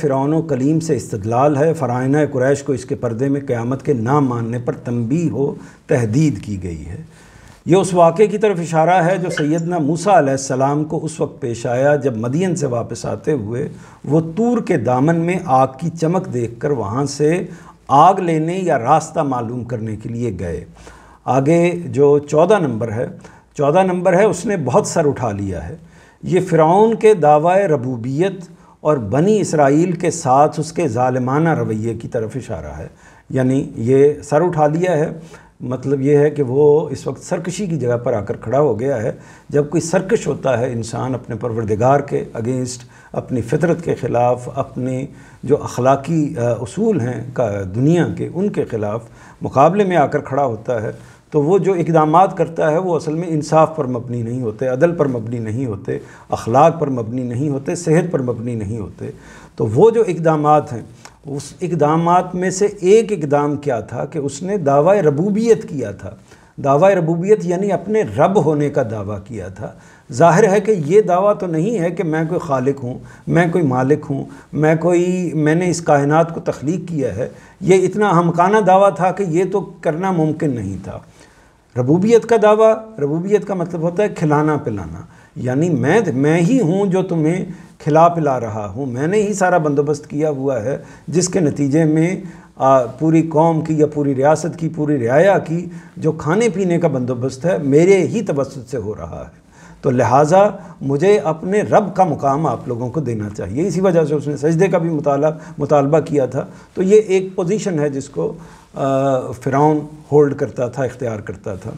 فرعون و کلیم سے استدلال ہے۔ فرعونہ قریش کو اس کے پردے میں قیامت کے نہ ماننے پر تنبیہ و تحدید کی گئی ہے۔ یہ اس واقعے کی طرف اشارہ ہے جو سیدنا موسیٰ علیہ السلام کو اس وقت پیش آیا جب مدین سے واپس آتے ہوئے وہ طور کے دامن میں آگ کی چمک دیکھ کر وہاں سے آگ لینے یا راستہ معلوم کرنے کے لیے گئے۔ آگے جو 14 نمبر ہے اس نے بہت سر اٹھا لیا ہے۔ یہ فرعون کے دعوی ربوبیت اور بنی اسرائیل کے ساتھ اس کے ظالمانہ رویے کی طرف اشارہ ہے۔ یعنی یہ سر اٹھا لیا ہے، مطلب یہ ہے کہ وہ اس وقت سرکشی کی جگہ پر آ کر کھڑا ہو گیا ہے۔ جب کوئی سرکش ہوتا ہے انسان اپنے پروردگار کے اگینسٹ، اپنی فطرت کے خلاف، اپنے جو اخلاقی اصول ہیں دنیا کے ان کے خلاف مقابلے میں آ کر کھڑا ہوتا ہے، تو وہ جو اقدامات کرتا ہے وہ اصل میں انصاف پر مبنی نہیں ہوتے، عدل پر مبنی نہیں ہوتے، اخلاق پر مبنی نہیں ہوتے، صحت پر مبنی نہیں ہوتے۔ تو وہ جو اقدامات ہیں، اس اقدامات میں سے ایک اقدام کیا تھا کہ اس نے دعوی ربوبیت کیا تھا۔ دعوی ربوبیت یعنی اپنے رب ہونے کا دعویٰ کیا تھا۔ ظاہر ہے کہ یہ دعویٰ تو نہیں ہے کہ میں کوئی خالق ہوں، میں کوئی مالک ہوں، میں نے اس کائنات کو تخلیق کیا ہے۔ یہ اتنا احمقانہ دعویٰ تھا کہ یہ تو کرنا ممکن نہیں تھا۔ ربوبیت کا دعویٰ، ربوبیت کا مطلب ہوتا ہے کھلانا پلانا، یعنی میں ہی ہوں جو تمہیں کھلا پلا رہا ہوں، میں نے ہی سارا بندوبست کیا ہوا ہے، جس کے نتیجے میں پوری قوم کی یا پوری ریاست کی، پوری رعایا کی جو کھانے پینے کا بندوبست ہے میرے ہی توسط سے ہو رہا ہے۔ تو لہٰذا مجھے اپنے رب کا مقام آپ لوگوں کو دینا چاہیے۔ اسی وجہ سے اس نے سجدے کا بھی مطالبہ کیا تھا۔ تو یہ ایک پوزیشن ہے جس کو فرعون ہولڈ کرتا تھا، اختیار کرتا تھا۔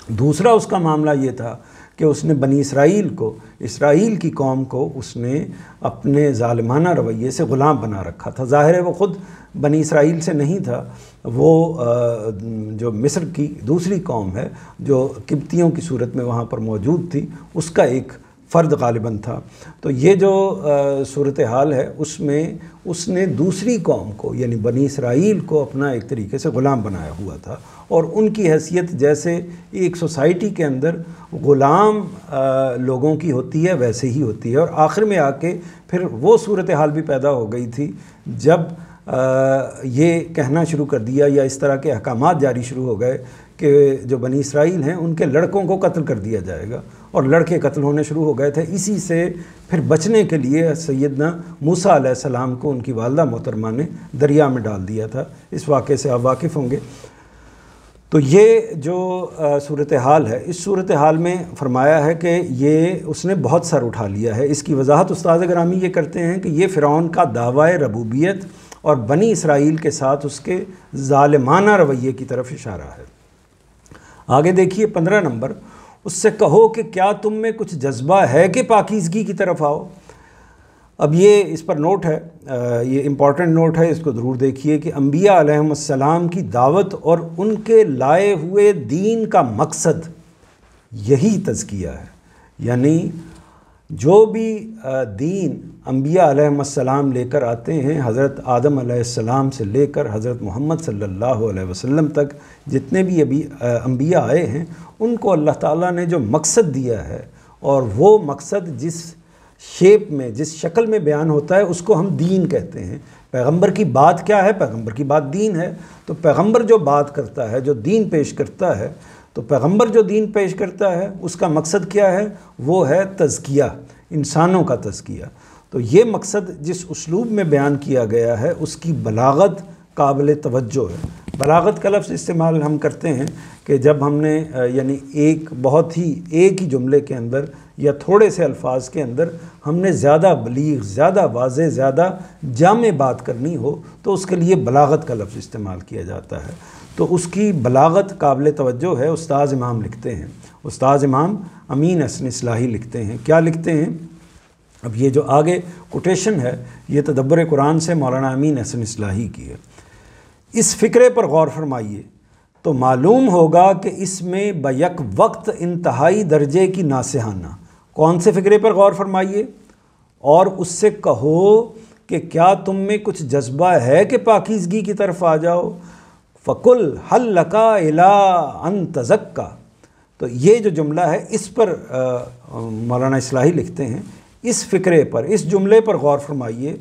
دوسرا اس کا معاملہ یہ تھا کہ اس نے بنی اسرائیل کی قوم کو اس نے اپنے ظالمانہ رویے سے غلام بنا رکھا تھا۔ ظاہر ہے وہ خود بنی اسرائیل سے نہیں تھا، وہ جو مصر کی دوسری قوم ہے جو قبطیوں کی صورت میں وہاں پر موجود تھی، اس کا ایک فرد غالباً تھا۔ تو یہ جو صورتحال ہے اس میں اس نے دوسری قوم کو یعنی بنی اسرائیل کو اپنا ایک طریقے سے غلام بنایا ہوا تھا، اور ان کی حیثیت جیسے ایک سوسائٹی کے اندر غلام لوگوں کی ہوتی ہے ویسے ہی ہوتی ہے۔ اور آخر میں آ کے پھر وہ صورتحال بھی پیدا ہو گئی تھی جب یہ کہنا شروع کر دیا یا اس طرح کے احکامات جاری شروع ہو گئے کہ جو بنی اسرائیل ہیں ان کے لڑکوں کو قتل کر دیا جائے گا، اور لڑکے قتل ہونے شروع ہو گئے تھے۔ اسی سے پھر بچنے کے لیے سیدنا موسیٰ علیہ السلام کو ان کی والدہ محترمہ نے دریا میں ڈال دیا تھا۔ اس واقعے سے آپ واقف ہوں گے۔ تو یہ جو صورتحال ہے، اس صورتحال میں فرمایا ہے کہ یہ اس نے بہت سر اٹھا لیا ہے۔ اس کی وضاحت استاد گرامی یہ کرتے ہیں کہ یہ فرعون کا دعوی ربوبیت اور بنی اسرائیل کے ساتھ اس کے ظالمانہ رویے کی طرف اشارہ ہے۔ آگے دیکھیے 15 نمبر، اس سے کہو کہ کیا تم میں کچھ جذبہ ہے کہ پاکیزگی کی طرف آؤ۔ اب یہ اس پر نوٹ ہے، یہ امپورٹنٹ نوٹ ہے، اس کو ضرور دیکھیے کہ انبیاء علیہم السلام کی دعوت اور ان کے لائے ہوئے دین کا مقصد یہی تزکیہ ہے۔ یعنی جو بھی دین انبیاء علیہم السلام لے کر آتے ہیں، حضرت آدم علیہ السلام سے لے کر حضرت محمد صلی اللہ علیہ وسلم تک جتنے بھی انبیاء آئے ہیں، ان کو اللہ تعالیٰ نے جو مقصد دیا ہے، اور وہ مقصد جس شیپ میں، جس شکل میں بیان ہوتا ہے، اس کو ہم دین کہتے ہیں۔ پیغمبر کی بات کیا ہے؟ پیغمبر کی بات دین ہے۔ تو پیغمبر جو بات کرتا ہے، جو دین پیش کرتا ہے، تو پیغمبر جو دین پیش کرتا ہے اس کا مقصد کیا ہے؟ وہ ہے تزکیہ، انسانوں کا تزکیہ۔ تو یہ مقصد جس اسلوب میں بیان کیا گیا ہے اس کی بلاغت قابل توجہ ہے۔ بلاغت کا لفظ استعمال ہم کرتے ہیں کہ جب ہم نے یعنی ایک ہی جملے کے اندر یا تھوڑے سے الفاظ کے اندر ہم نے زیادہ بلیغ، زیادہ واضح، زیادہ جامع بات کرنی ہو تو اس کے لیے بلاغت کا لفظ استعمال کیا جاتا ہے۔ تو اس کی بلاغت قابل توجہ ہے۔ استاذ امام لکھتے ہیں، استاذ امام امین حسن اصلاحی لکھتے ہیں، کیا لکھتے ہیں؟ اب یہ جو آگے کوٹیشن ہے یہ تدبر قرآن سے مولانا امین حسن اصلاحی کی ہے۔ اس فکرے پر غور فرمائیے تو معلوم ہوگا کہ اس میں بیک وقت انتہائی درجے کی ناصحانہ، کون سے فکرے پر غور فرمائیے؟ اور اس سے کہو کہ کیا تم میں کچھ جذبہ ہے کہ پاکیزگی کی طرف آ جاؤ؟ فَقُلْ هَلْ لَكَ إِلَىٰ أَن تَزَكَّىٰ۔ تو یہ جو جملہ ہے اس پر مولانا اصلاحی لکھتے ہیں، اس فکرے پر، اس جملے پر غور فرمائیے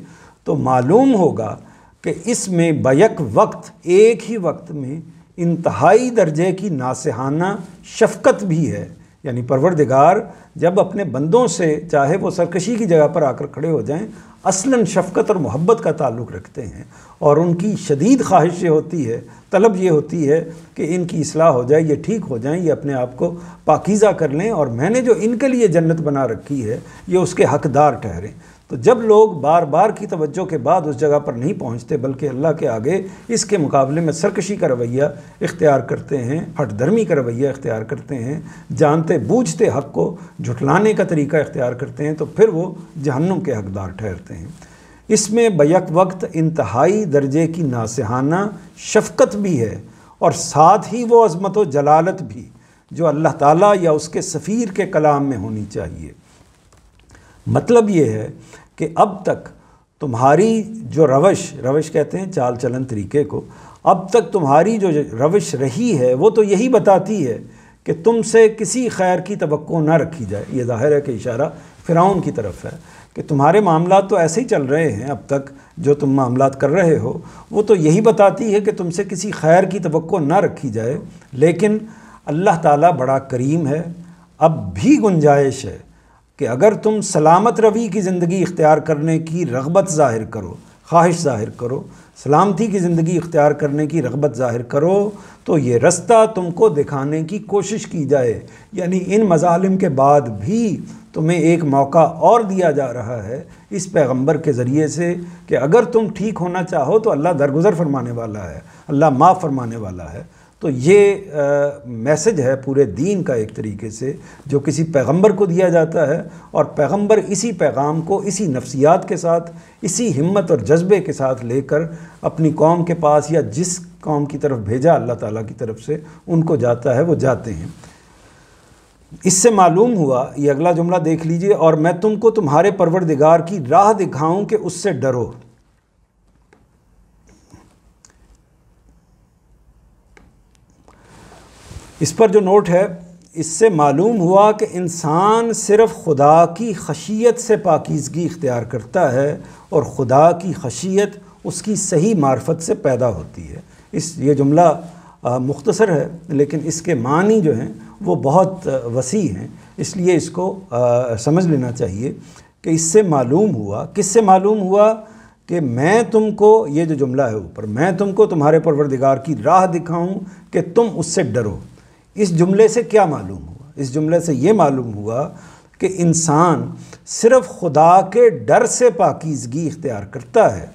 تو معلوم ہوگا کہ اس میں بیک وقت، ایک ہی وقت میں انتہائی درجے کی ناصحانہ شفقت بھی ہے۔ یعنی پروردگار جب اپنے بندوں سے چاہے وہ سرکشی کی جگہ پر آ کر کھڑے ہو جائیں، اصلاً شفقت اور محبت کا تعلق رکھتے ہیں، اور ان کی شدید خواہش یہ ہوتی ہے، طلب یہ ہوتی ہے کہ ان کی اصلاح ہو جائے، یہ ٹھیک ہو جائیں، یہ اپنے آپ کو پاکیزہ کر لیں، اور میں نے جو ان کے لیے جنت بنا رکھی ہے یہ اس کے حقدار ٹھہریں۔ تو جب لوگ بار بار کی توجہ کے بعد اس جگہ پر نہیں پہنچتے، بلکہ اللہ کے آگے اس کے مقابلے میں سرکشی کا رویہ اختیار کرتے ہیں، ہٹ درمی کا رویہ اختیار کرتے ہیں، جانتے بوجھتے حق کو جھٹلانے کا طریقہ اختیار کرتے ہیں، تو پھر وہ جہنم کے حقدار ٹھہرتے ہیں۔ اس میں بیک وقت انتہائی درجے کی ناصحانہ شفقت بھی ہے، اور ساتھ ہی وہ عظمت و جلالت بھی جو اللہ تعالیٰ یا اس کے سفیر کے کلام میں ہونی چاہیے۔ مطلب یہ ہے کہ اب تک تمہاری جو روش کہتے ہیں چال چلن طریقے کو، اب تک تمہاری جو روش رہی ہے وہ تو یہی بتاتی ہے کہ تم سے کسی خیر کی توقع نہ رکھی جائے۔ یہ ظاہر ہے کہ اشارہ فرعون کی طرف ہے کہ تمہارے معاملات تو ایسے ہی چل رہے ہیں، اب تک جو تم معاملات کر رہے ہو وہ تو یہی بتاتی ہے کہ تم سے کسی خیر کی توقع نہ رکھی جائے۔ لیکن اللہ تعالیٰ بڑا کریم ہے، اب بھی گنجائش ہے کہ اگر تم سلامت روی کی زندگی اختیار کرنے کی رغبت ظاہر کرو، خواہش ظاہر کرو، سلامتی کی زندگی اختیار کرنے کی رغبت ظاہر کرو، تو یہ رستہ تم کو دکھانے کی کوشش کی جائے۔ یعنی ان مظالم کے بعد بھی تمہیں ایک موقع اور دیا جا رہا ہے اس پیغمبر کے ذریعے سے کہ اگر تم ٹھیک ہونا چاہو تو اللہ درگزر فرمانے والا ہے، اللہ معاف فرمانے والا ہے۔ تو یہ میسج ہے پورے دین کا ایک طریقے سے جو کسی پیغمبر کو دیا جاتا ہے، اور پیغمبر اسی پیغام کو اسی نفسیات کے ساتھ، اسی ہمت اور جذبے کے ساتھ لے کر اپنی قوم کے پاس، یا جس قوم کی طرف بھیجا اللہ تعالیٰ کی طرف سے ان کو جاتا ہے، وہ جاتے ہیں۔ اس سے معلوم ہوا، یہ اگلا جملہ دیکھ لیجئے، اور میں تم کو تمہارے پروردگار کی راہ دکھاؤں کہ اس سے ڈرو۔ اس پر جو نوٹ ہے، اس سے معلوم ہوا کہ انسان صرف خدا کی خشیت سے پاکیزگی اختیار کرتا ہے، اور خدا کی خشیت اس کی صحیح معرفت سے پیدا ہوتی ہے۔ یہ جملہ مختصر ہے، لیکن اس کے معنی جو ہیں وہ بہت وسیع ہیں، اس لیے اس کو سمجھ لینا چاہیے کہ اس سے معلوم ہوا، کس سے معلوم ہوا کہ میں تم کو، یہ جو جملہ ہے اوپر، میں تم کو تمہارے پروردگار کی راہ دکھاؤں کہ تم اس سے ڈرو۔ اس جملے سے کیا معلوم ہوا؟ اس جملے سے یہ معلوم ہوا کہ انسان صرف خدا کے ڈر سے پاکیزگی اختیار کرتا ہے،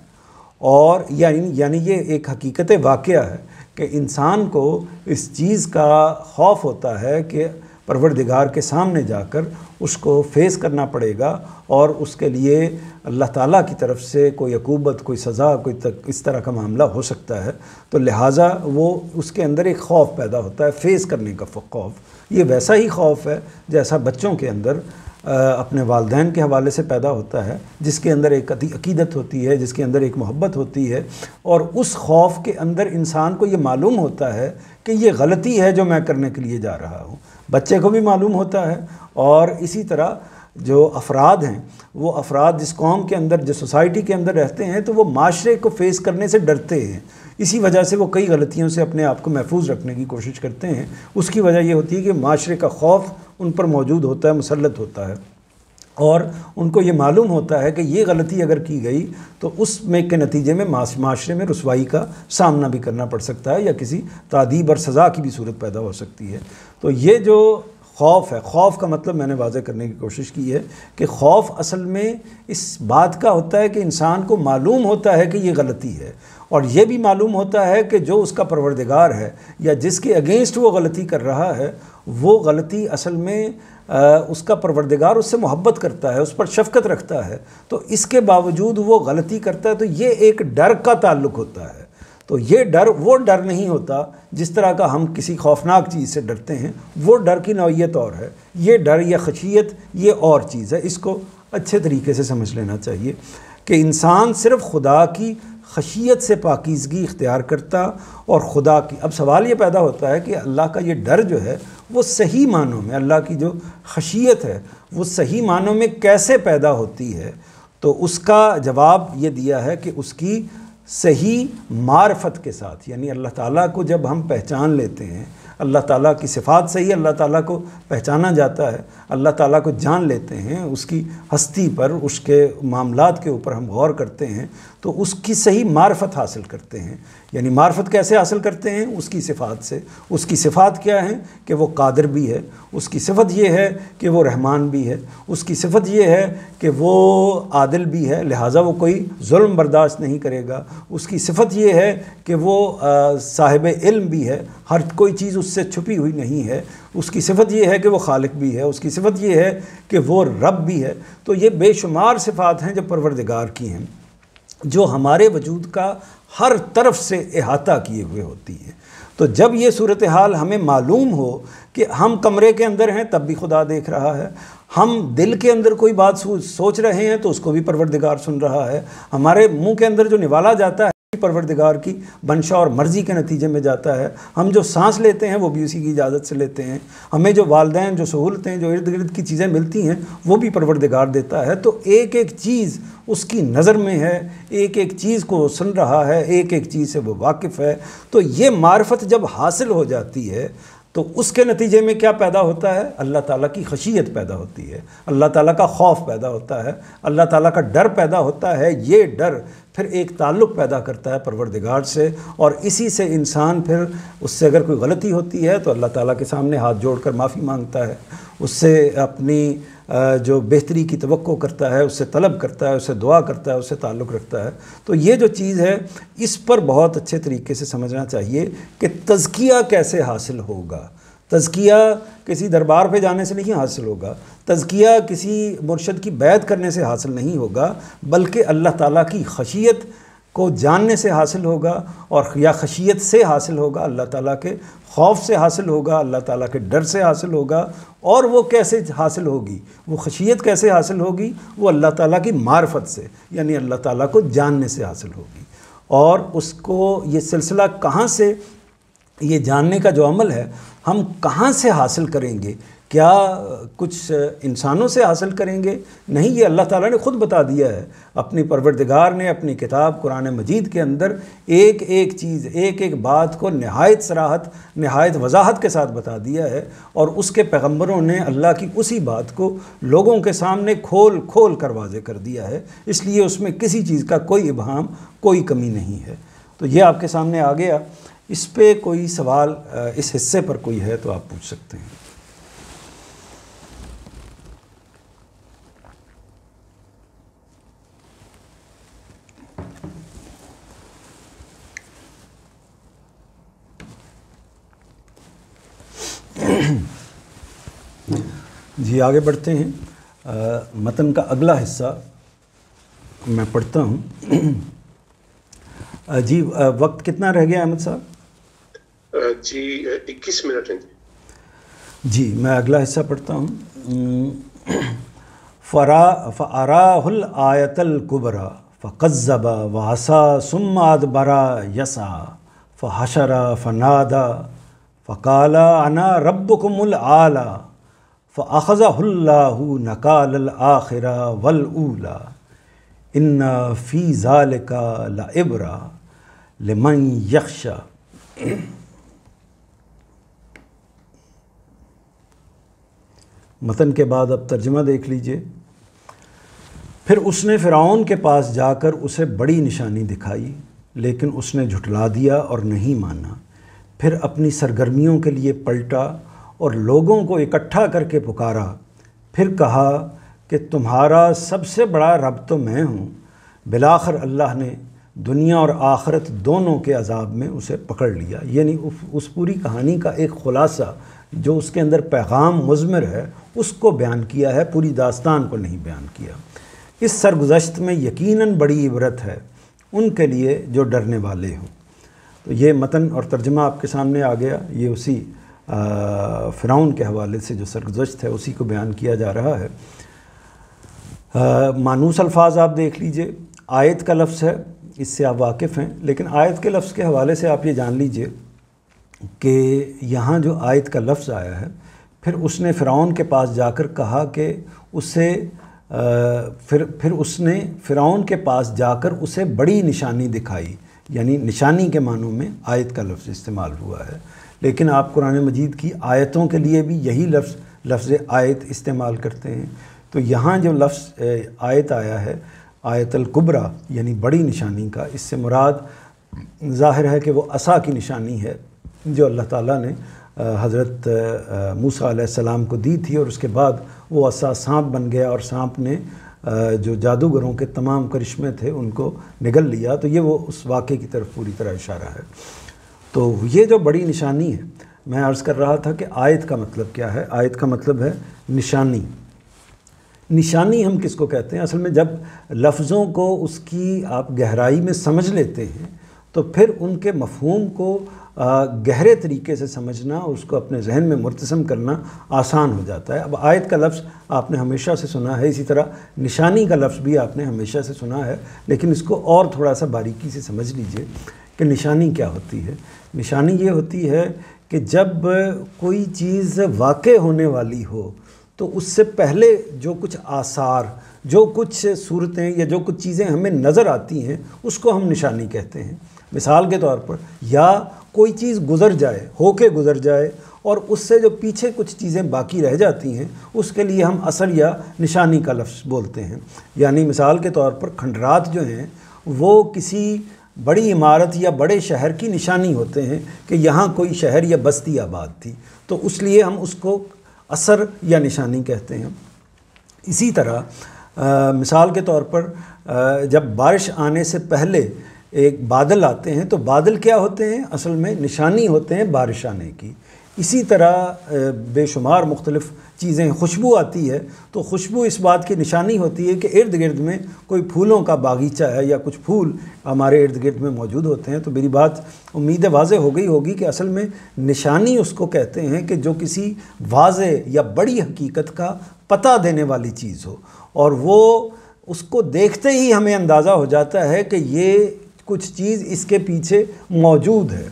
اور یعنی یہ ایک حقیقت واقعہ ہے کہ انسان کو اس چیز کا خوف ہوتا ہے کہ پروردگار کے سامنے جا کر اس کو فیس کرنا پڑے گا، اور اس کے لیے اللہ تعالیٰ کی طرف سے کوئی عقوبت، کوئی سزا، کوئی اس طرح کا معاملہ ہو سکتا ہے۔ تو لہٰذا وہ اس کے اندر ایک خوف پیدا ہوتا ہے، فیس کرنے کا خوف۔ یہ ویسا ہی خوف ہے جیسا بچوں کے اندر اپنے والدین کے حوالے سے پیدا ہوتا ہے، جس کے اندر ایک عقیدت ہوتی ہے، جس کے اندر ایک محبت ہوتی ہے، اور اس خوف کے اندر انسان کو یہ معلوم ہوتا ہے کہ یہ غلطی ہے جو میں کرنے کے لیے جا رہا ہوں۔ بچے کو بھی معلوم ہوتا ہے، اور اسی طرح جو افراد ہیں، وہ افراد جس قوم کے اندر، جس سوسائٹی کے اندر رہتے ہیں، تو وہ معاشرے کو فیس کرنے سے ڈرتے ہیں۔ اسی وجہ سے وہ کئی غلطیوں سے اپنے آپ کو محفوظ رکھنے کی کوشش کرتے ہیں۔ اس کی وجہ یہ ہوتی ہے کہ معاشرے کا خوف ان پر موجود ہوتا ہے، مسلط ہوتا ہے، اور ان کو یہ معلوم ہوتا ہے کہ یہ غلطی اگر کی گئی تو اس میں کے نتیجے میں معاشرے میں رسوائی کا سامنا بھی کرنا پڑ سکتا ہے، یا کسی تعذیب اور سزا کی بھی صورت پیدا ہو سکتی ہے۔ تو یہ جو خوف ہے، خوف کا مطلب میں نے واضح کرنے کی کوشش کی ہے کہ خوف اصل میں اس بات کا ہوتا ہے کہ انسان کو معلوم ہوتا ہے کہ یہ غلطی ہے، اور یہ بھی معلوم ہوتا ہے کہ جو اس کا پروردگار ہے یا جس کے اگینسٹ وہ غلطی کر رہا ہے، وہ غلطی اصل میں اس کا پروردگار اس سے محبت کرتا ہے، اس پر شفقت رکھتا ہے، تو اس کے باوجود وہ غلطی کرتا ہے۔ تو یہ ایک ڈر کا تعلق ہوتا ہے۔ تو یہ ڈر وہ ڈر نہیں ہوتا جس طرح کا ہم کسی خوفناک چیز سے ڈرتے ہیں، وہ ڈر کی نوعیت اور ہے۔ یہ ڈر یا خشیت یہ اور چیز ہے۔ اس کو اچھے طریقے سے سمجھ لینا چاہیے کہ انسان صرف خدا کی خشیت سے پاکیزگی اختیار کرتا، اور خدا کی، اب سوال یہ پیدا ہوتا ہے کہ اللہ کا یہ ڈر جو ہے وہ صحیح معنوں میں اللہ کی جو خشیت ہے وہ صحیح معنوں میں کیسے پیدا ہوتی ہے، تو اس کا جواب یہ دیا ہے کہ اس کی صحیح معرفت کے ساتھ، یعنی اللہ تعالیٰ کو جب ہم پہچان لیتے ہیں، اللہ تعالیٰ کی صفات سے ہی اللہ تعالیٰ کو پہچانا جاتا ہے، اللہ تعالیٰ کو جان لیتے ہیں، اس کی ہستی پر، اس کے معاملات کے اوپر ہم غور کرتے ہیں تو اس کی صحیح معرفت حاصل کرتے ہیں۔ یعنی معرفت کیسے حاصل کرتے ہیں؟ اس کی صفات سے۔ اس کی صفات کیا ہیں؟ کہ وہ قادر بھی ہے، اس کی صفت یہ ہے کہ وہ رحمان بھی ہے، اس کی صفت یہ ہے کہ وہ عادل بھی ہے، لہٰذا وہ کوئی ظلم برداشت نہیں کرے گا، اس کی صفت یہ ہے کہ وہ صاحب علم بھی ہے، ہر کوئی چیز اس سے چھپی ہوئی نہیں ہے، اس کی صفت یہ ہے کہ وہ خالق بھی ہے، اس کی صفت یہ ہے کہ وہ رب بھی ہے۔ تو یہ بے شمار صفات ہیں جو پروردگار کی ہیں، جو ہمارے وجود کا ہر طرف سے احاطہ کیے ہوئے ہوتی ہیں۔ تو جب یہ صورتحال ہمیں معلوم ہو کہ ہم کمرے کے اندر ہیں تب بھی خدا دیکھ رہا ہے، ہم دل کے اندر کوئی بات سوچ رہے ہیں تو اس کو بھی پروردگار سن رہا ہے، ہمارے منہ کے اندر جو نوالا جاتا ہے پروردگار کی منشا اور مرضی کے نتیجے میں جاتا ہے، ہم جو سانس لیتے ہیں وہ بھی اسی کی اجازت سے لیتے ہیں، ہمیں جو والدین، جو سہولتیں، جو ارد گرد کی چیزیں ملتی ہیں وہ بھی پروردگار دیتا ہے۔ تو ایک ایک چیز اس کی نظر میں ہے، ایک ایک چیز کو سن رہا ہے، ایک ایک چیز سے وہ واقف ہے۔ تو یہ معرفت جب حاصل ہو جاتی ہے تو اس کے نتیجے میں کیا پیدا ہوتا ہے؟ اللہ تعالیٰ کی خشیت پیدا ہوتی ہے، اللہ تعالیٰ کا خوف پیدا ہوتا ہے، اللہ تعالیٰ کا ڈر پیدا ہوتا ہے۔ یہ ڈر پھر ایک تعلق پیدا کرتا ہے پروردگار سے، اور اسی سے انسان پھر اس سے اگر کوئی غلطی ہوتی ہے تو اللہ تعالیٰ کے سامنے ہاتھ جوڑ کر معافی مانگتا ہے، اس سے اپنی جو بہتری کی توقع کرتا ہے، اس سے طلب کرتا ہے، اس سے دعا کرتا ہے، اس سے تعلق رکھتا ہے۔ تو یہ جو چیز ہے اس پر بہت اچھے طریقے سے سمجھنا چاہیے کہ تزکیہ کیسے حاصل ہوگا۔ تزکیہ کسی دربار پہ جانے سے نہیں حاصل ہوگا، تزکیہ کسی مرشد کی بیعت کرنے سے حاصل نہیں ہوگا، بلکہ اللہ تعالیٰ کی خشیت کو جاننے سے حاصل ہوگا، اور یا خشیت سے حاصل ہوگا، اللہ تعالیٰ کے خوف سے حاصل ہوگا، اللہ تعالیٰ کے ڈر سے حاصل ہوگا۔ اور وہ کیسے حاصل ہوگی؟ وہ خشیت کیسے حاصل ہوگی؟ وہ اللہ تعالیٰ کی معرفت سے، یعنی اللہ تعالیٰ کو جاننے سے حاصل ہوگی۔ اور اس کو یہ سلسلہ کہاں سے، یہ جاننے کا جو عمل ہے ہم کہاں سے حاصل کریں گے؟ کیا کچھ انسانوں سے حاصل کریں گے؟ نہیں، یہ اللہ تعالیٰ نے خود بتا دیا ہے، اپنی پروردگار نے اپنی کتاب قرآن مجید کے اندر ایک ایک چیز، ایک ایک بات کو نہایت صراحت، نہایت وضاحت کے ساتھ بتا دیا ہے، اور اس کے پیغمبروں نے اللہ کی اسی بات کو لوگوں کے سامنے کھول کھول کر واضح کر دیا ہے، اس لیے اس میں کسی چیز کا کوئی ابہام، کوئی کمی نہیں ہے۔ تو یہ آپ کے سامنے آ گیا۔ اس پہ کوئی سوال اس حصے پر کوئی ہے تو آپ پوچھ سکتے ہیں۔ جی آگے بڑھتے ہیں۔ متن کا اگلا حصہ میں پڑھتا ہوں۔ جی وقت کتنا رہ گیا احمد صاحب؟ جی 21 منٹ ہیں۔ جی میں اگلا حصہ پڑھتا ہوں۔ فَأَرَاهُ الْآيَةَ الْكُبْرَى فَكَذَّبَ وَعَصَىٰ ثُمَّ أَدْبَرَ يَسْعَىٰ فَحَشَرَ فَنَادَىٰ فَقَالَ أَنَا رَبُّكُمُ الْأَعْلَىٰ فَأَخَذَهُ اللَّهُ نَكَالَ الْآخِرَةِ وَالْأُولَىٰ إِنَّ فِي ذَلِكَ لَعِبْرَةً لِمَن يَخْشَىٰ۔ متن کے بعد اب ترجمہ دیکھ لیجئے۔ پھر اس نے فرعون کے پاس جا کر اسے بڑی نشانی دکھائی، لیکن اس نے جھٹلا دیا اور نہیں مانا۔ پھر اپنی سرگرمیوں کے لیے پلٹا اور لوگوں کو اکٹھا کر کے پکارا۔ پھر کہا کہ تمہارا سب سے بڑا رب تو میں ہوں۔ بالآخر اللہ نے دنیا اور آخرت دونوں کے عذاب میں اسے پکڑ لیا۔ یعنی اس پوری کہانی کا ایک خلاصہ جو اس کے اندر پیغام مضمر ہے اس کو بیان کیا ہے، پوری داستان کو نہیں بیان کیا۔ اس سرگزشت میں یقیناً بڑی عبرت ہے ان کے لیے جو ڈرنے والے ہوں۔ تو یہ متن اور ترجمہ آپ کے سامنے آ گیا۔ یہ اسی فرعون کے حوالے سے جو سرگزشت ہے اسی کو بیان کیا جا رہا ہے۔ مانوس الفاظ آپ دیکھ لیجئے۔ آیت کا لفظ ہے، اس سے آپ واقف ہیں، لیکن آیت کے لفظ کے حوالے سے آپ یہ جان لیجئے کہ یہاں جو آیت کا لفظ آیا ہے، پھر اس نے فرعون کے پاس جا کر کہا کہ اسے پھر اس نے فرعون کے پاس جا کر اسے بڑی نشانی دکھائی، یعنی نشانی کے معنوں میں آیت کا لفظ استعمال ہوا ہے۔ لیکن آپ قرآن مجید کی آیتوں کے لیے بھی یہی لفظ آیت استعمال کرتے ہیں۔ تو یہاں جو لفظ آیت آیا ہے، آیت الکبریٰ یعنی بڑی نشانی کا، اس سے مراد ظاہر ہے کہ وہ عصا کی نشانی ہے جو اللہ تعالیٰ نے حضرت موسیٰ علیہ السلام کو دی تھی، اور اس کے بعد وہ عصا سانپ بن گیا، اور سانپ نے جو جادوگروں کے تمام کرشمے تھے ان کو نگل لیا۔ تو یہ وہ اس واقعے کی طرف پوری طرح اشارہ ہے۔ تو یہ جو بڑی نشانی ہے، میں عرض کر رہا تھا کہ آیت کا مطلب کیا ہے؟ آیت کا مطلب ہے نشانی۔ نشانی ہم کس کو کہتے ہیں؟ اصل میں جب لفظوں کو اس کی آپ گہرائی میں سمجھ لیتے ہیں تو پھر ان کے مفہوم کو گہرے طریقے سے سمجھنا، اس کو اپنے ذہن میں مرتسم کرنا آسان ہو جاتا ہے۔ اب آیت کا لفظ آپ نے ہمیشہ سے سنا ہے، اسی طرح نشانی کا لفظ بھی آپ نے ہمیشہ سے سنا ہے، لیکن اس کو اور تھوڑا سا باریکی سے سمجھ لیجئے کہ نشانی کیا ہوتی ہے۔ نشانی یہ ہوتی ہے کہ جب کوئی چیز واقع ہونے والی ہو تو اس سے پہلے جو کچھ آثار، جو کچھ صورتیں یا جو کچھ چیزیں ہمیں نظر آتی ہیں اس کو ہم نشانی کہتے ہیں۔ مثال کے طور پر یا کوئی چیز گزر جائے، ہو کے گزر جائے، اور اس سے جو پیچھے کچھ چیزیں باقی رہ جاتی ہیں اس کے لیے ہم اثر یا نشانی کا لفظ بولتے ہیں۔ یعنی مثال کے طور پر کھنڈرات جو ہیں وہ کسی بڑی عمارت یا بڑے شہر کی نشانی ہوتے ہیں کہ یہاں کوئی شہر یا بستی آباد تھی، تو اس لیے ہم اس کو اثر یا نشانی کہتے ہیں۔ اسی طرح مثال کے طور پر جب بارش آنے سے پہلے ایک بادل آتے ہیں تو بادل کیا ہوتے ہیں؟ اصل میں نشانی ہوتے ہیں بارش آنے کی۔ اسی طرح بے شمار مختلف چیزیں، خوشبو آتی ہے تو خوشبو اس بات کی نشانی ہوتی ہے کہ ارد گرد میں کوئی پھولوں کا باغیچہ ہے یا کچھ پھول ہمارے ارد گرد میں موجود ہوتے ہیں۔ تو میری بات امید واضح ہو گئی ہوگی کہ اصل میں نشانی اس کو کہتے ہیں کہ جو کسی واضح یا بڑی حقیقت کا پتہ دینے والی چیز ہو، اور وہ اس کو دیکھتے ہی ہمیں اندازہ ہو جاتا ہے کہ یہ کچھ چیز اس کے پیچھے موجود ہے۔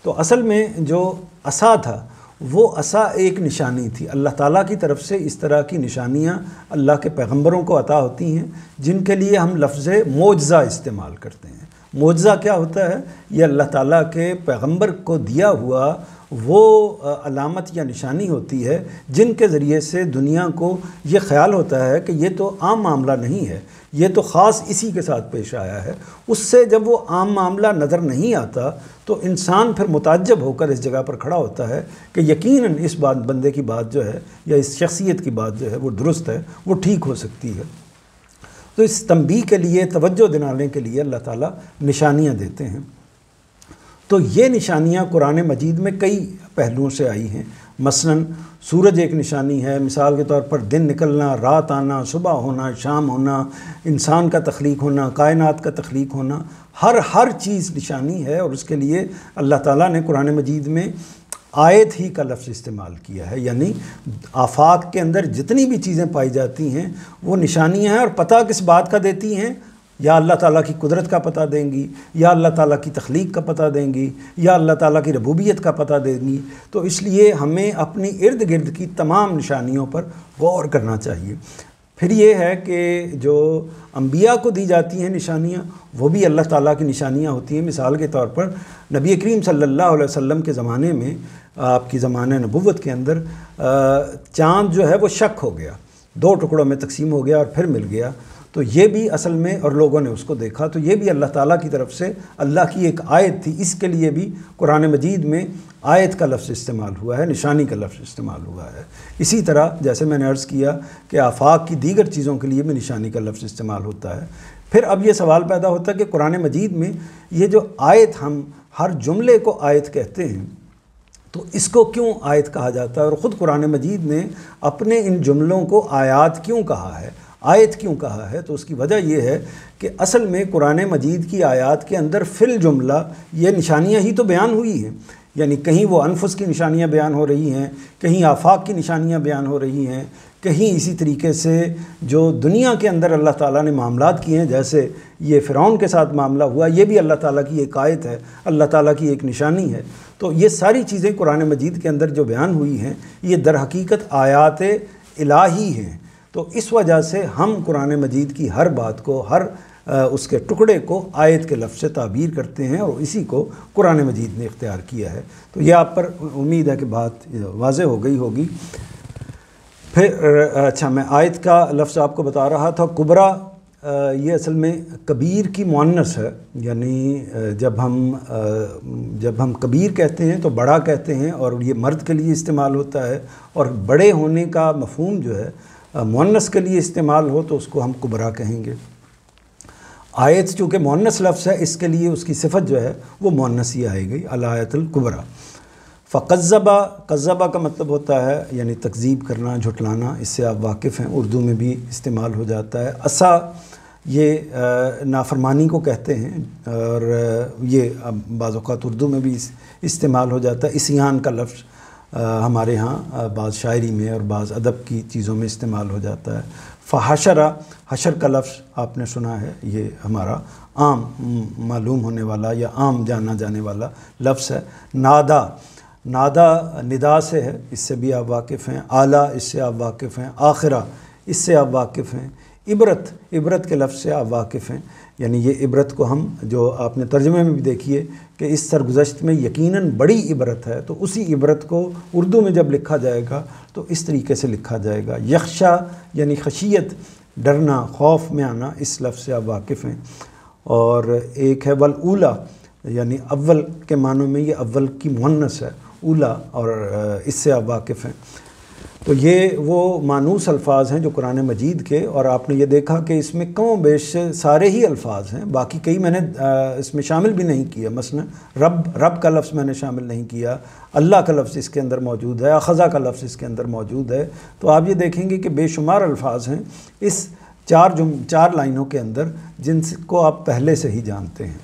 تو اصل میں جو عصا تھا وہ عصا ایک نشانی تھی۔ اللہ تعالیٰ کی طرف سے اس طرح کی نشانیاں اللہ کے پیغمبروں کو عطا ہوتی ہیں جن کے لیے ہم لفظ معجزہ استعمال کرتے ہیں۔ معجزہ کیا ہوتا ہے؟ یہ اللہ تعالیٰ کے پیغمبر کو دیا ہوا وہ علامت یا نشانی ہوتی ہے جن کے ذریعے سے دنیا کو یہ خیال ہوتا ہے کہ یہ تو عام معاملہ نہیں ہے، یہ تو خاص اسی کے ساتھ پیش آیا ہے۔ اس سے جب وہ عام معاملہ نظر نہیں آتا تو انسان پھر متعجب ہو کر اس جگہ پر کھڑا ہوتا ہے کہ یقیناً اس بندے کی بات جو ہے یا اس شخصیت کی بات جو ہے وہ درست ہے، وہ ٹھیک ہو سکتی ہے۔ تو اس تنبیہ کے لیے، توجہ دلانے کے لیے اللہ تعالیٰ نشانیاں دیتے ہیں۔ تو یہ نشانیاں قرآن مجید میں کئی پہلوؤں سے آئی ہیں۔ مثلاً سورج ایک نشانی ہے، مثال کے طور پر دن نکلنا، رات آنا، صبح ہونا، شام ہونا، انسان کا تخلیق ہونا، کائنات کا تخلیق ہونا، ہر چیز نشانی ہے، اور اس کے لیے اللہ تعالیٰ نے قرآن مجید میں آیت ہی کا لفظ استعمال کیا ہے۔ یعنی آفاق کے اندر جتنی بھی چیزیں پائی جاتی ہیں وہ نشانیاں ہیں، اور پتہ کس بات کا دیتی ہیں؟ یا اللہ تعالیٰ کی قدرت کا پتہ دیں گی، یا اللہ تعالیٰ کی تخلیق کا پتہ دیں گی، یا اللہ تعالیٰ کی ربوبیت کا پتہ دیں گی۔ تو اس لیے ہمیں اپنی ارد گرد کی تمام نشانیوں پر غور کرنا چاہیے۔ پھر یہ ہے کہ جو انبیاء کو دی جاتی ہیں نشانیاں وہ بھی اللہ تعالیٰ کی نشانیاں ہوتی ہیں۔ مثال کے طور پر نبی کریم صلی اللہ علیہ وسلم کے زمانے میں، آپ کی زمانہ نبوت کے اندر، چاند جو ہے وہ شک ہو گیا، 2 ٹکڑوں میں تقسیم ہو گیا اور پھر مل گیا۔ تو یہ بھی اصل میں، اور لوگوں نے اس کو دیکھا، تو یہ بھی اللہ تعالیٰ کی طرف سے اللہ کی ایک آیت تھی۔ اس کے لیے بھی قرآن مجید میں آیت کا لفظ استعمال ہوا ہے، نشانی کا لفظ استعمال ہوا ہے۔ اسی طرح جیسے میں نے عرض کیا کہ آفاق کی دیگر چیزوں کے لیے بھی نشانی کا لفظ استعمال ہوتا ہے۔ پھر اب یہ سوال پیدا ہوتا ہے کہ قرآن مجید میں یہ جو آیت، ہم ہر جملے کو آیت کہتے ہیں، تو اس کو کیوں آیت کہا جاتا ہے؟ اور خود قرآن مجید نے اپنے ان جملوں کو آیات کیوں کہا ہے، آیت کیوں کہا ہے؟ تو اس کی وجہ یہ ہے کہ اصل میں قرآن مجید کی آیات کے اندر فی الجملہ یہ نشانیاں ہی تو بیان ہوئی ہیں۔ یعنی کہیں وہ انفس کی نشانیاں بیان ہو رہی ہیں، کہیں آفاق کی نشانیاں بیان ہو رہی ہیں، کہیں اسی طریقے سے جو دنیا کے اندر اللہ تعالیٰ نے معاملات کیے ہیں، جیسے یہ فرعون کے ساتھ معاملہ ہوا، یہ بھی اللہ تعالیٰ کی ایک آیت ہے، اللہ تعالیٰ کی ایک نشانی ہے۔ تو یہ ساری چیزیں قرآن مجید کے اندر جو بیان ہوئی ہیں یہ در حقیقت آیات الہی ہیں۔ تو اس وجہ سے ہم قرآن مجید کی ہر بات کو، ہر اس کے ٹکڑے کو آیت کے لفظ سے تعبیر کرتے ہیں، اور اسی کو قرآن مجید نے اختیار کیا ہے۔ تو یہ آپ پر امید ہے کہ بات واضح ہو گئی ہوگی۔ پھر اچھا، میں آیت کا لفظ آپ کو بتا رہا تھا، کبرا، یہ اصل میں کبیر کی مؤنث ہے، یعنی جب ہم کبیر کہتے ہیں تو بڑا کہتے ہیں، اور یہ مرد کے لیے استعمال ہوتا ہے، اور بڑے ہونے کا مفہوم جو ہے مؤنث کے لیے استعمال ہو تو اس کو ہم کبرا کہیں گے۔ آیت چونکہ مؤنث لفظ ہے، اس کے لیے اس کی صفت جو ہے وہ مؤنث ہی آئے گی، الآیت الکبریٰ۔ فقذبہ، قذبہ کا مطلب ہوتا ہے یعنی تکذیب کرنا، جھٹلانا، اس سے آپ واقف ہیں، اردو میں بھی استعمال ہو جاتا ہے۔ عصا، یہ نافرمانی کو کہتے ہیں، اور یہ بعض اوقات اردو میں بھی استعمال ہو جاتا ہے۔ عصیان کا لفظ ہمارے ہاں بعض شاعری میں اور بعض ادب کی چیزوں میں استعمال ہو جاتا ہے۔ فحشرہ، حشر کا لفظ آپ نے سنا ہے، یہ ہمارا عام معلوم ہونے والا یا عام جانا جانے والا لفظ ہے۔ نادا، نادا ندا سے ہے، اس سے بھی آپ واقف ہیں۔ اعلیٰ، اس سے آپ واقف ہیں۔ آخرہ، اس سے آپ واقف ہیں۔ عبرت، عبرت کے لفظ سے آپ واقف ہیں، یعنی یہ عبرت کو ہم جو آپ نے ترجمے میں بھی دیکھیے کہ اس سرگزشت میں یقیناً بڑی عبرت ہے، تو اسی عبرت کو اردو میں جب لکھا جائے گا تو اس طریقے سے لکھا جائے گا۔ یخشا یعنی خشیت، ڈرنا، خوف میں آنا، اس لفظ سے آپ واقف ہیں۔ اور ایک ہے والاولیٰ، یعنی اول کے معنوں میں یہ اول کی مؤنث ہے، اولیٰ، اور اس سے آپ واقف ہیں۔ تو یہ وہ مانوس الفاظ ہیں جو قرآن مجید کے، اور آپ نے یہ دیکھا کہ اس میں کم و بیش سارے ہی الفاظ ہیں، باقی کئی میں نے اس میں شامل بھی نہیں کیا، مثلا رب کا لفظ میں نے شامل نہیں کیا، اللہ کا لفظ اس کے اندر موجود ہے، اخذہ کا لفظ اس کے اندر موجود ہے۔ تو آپ یہ دیکھیں گے کہ بے شمار الفاظ ہیں اس چار لائنوں کے اندر جن کو آپ پہلے سے ہی جانتے ہیں۔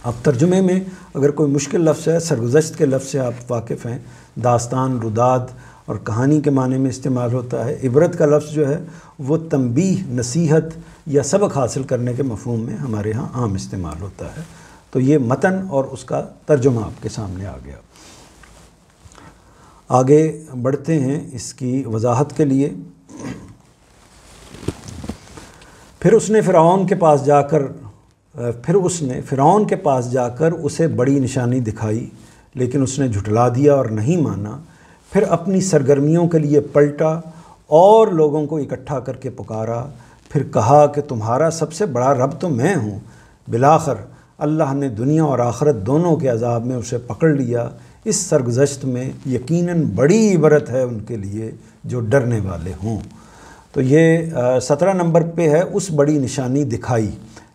اب ترجمے میں اگر کوئی مشکل لفظ ہے، سرگزشت کے لفظ سے آپ واقف ہیں، داستان، روداد اور کہانی کے معنی میں استعمال ہوتا ہے۔ عبرت کا لفظ جو ہے وہ تنبیہ، نصیحت یا سبق حاصل کرنے کے مفہوم میں ہمارے ہاں عام استعمال ہوتا ہے۔ تو یہ متن اور اس کا ترجمہ آپ کے سامنے آ گیا۔ آگے بڑھتے ہیں اس کی وضاحت کے لیے۔ پھر اس نے فرعون کے پاس جا کر اسے بڑی نشانی دکھائی، لیکن اس نے جھٹلا دیا اور نہیں مانا۔ پھر اپنی سرگرمیوں کے لیے پلٹا اور لوگوں کو اکٹھا کر کے پکارا۔ پھر کہا کہ تمہارا سب سے بڑا رب تو میں ہوں۔ بالآخر اللہ نے دنیا اور آخرت دونوں کے عذاب میں اسے پکڑ لیا۔ اس سرگزشت میں یقیناً بڑی عبرت ہے ان کے لیے جو ڈرنے والے ہوں۔ تو یہ 17 نمبر پہ ہے، اس بڑی نشانی دکھائی،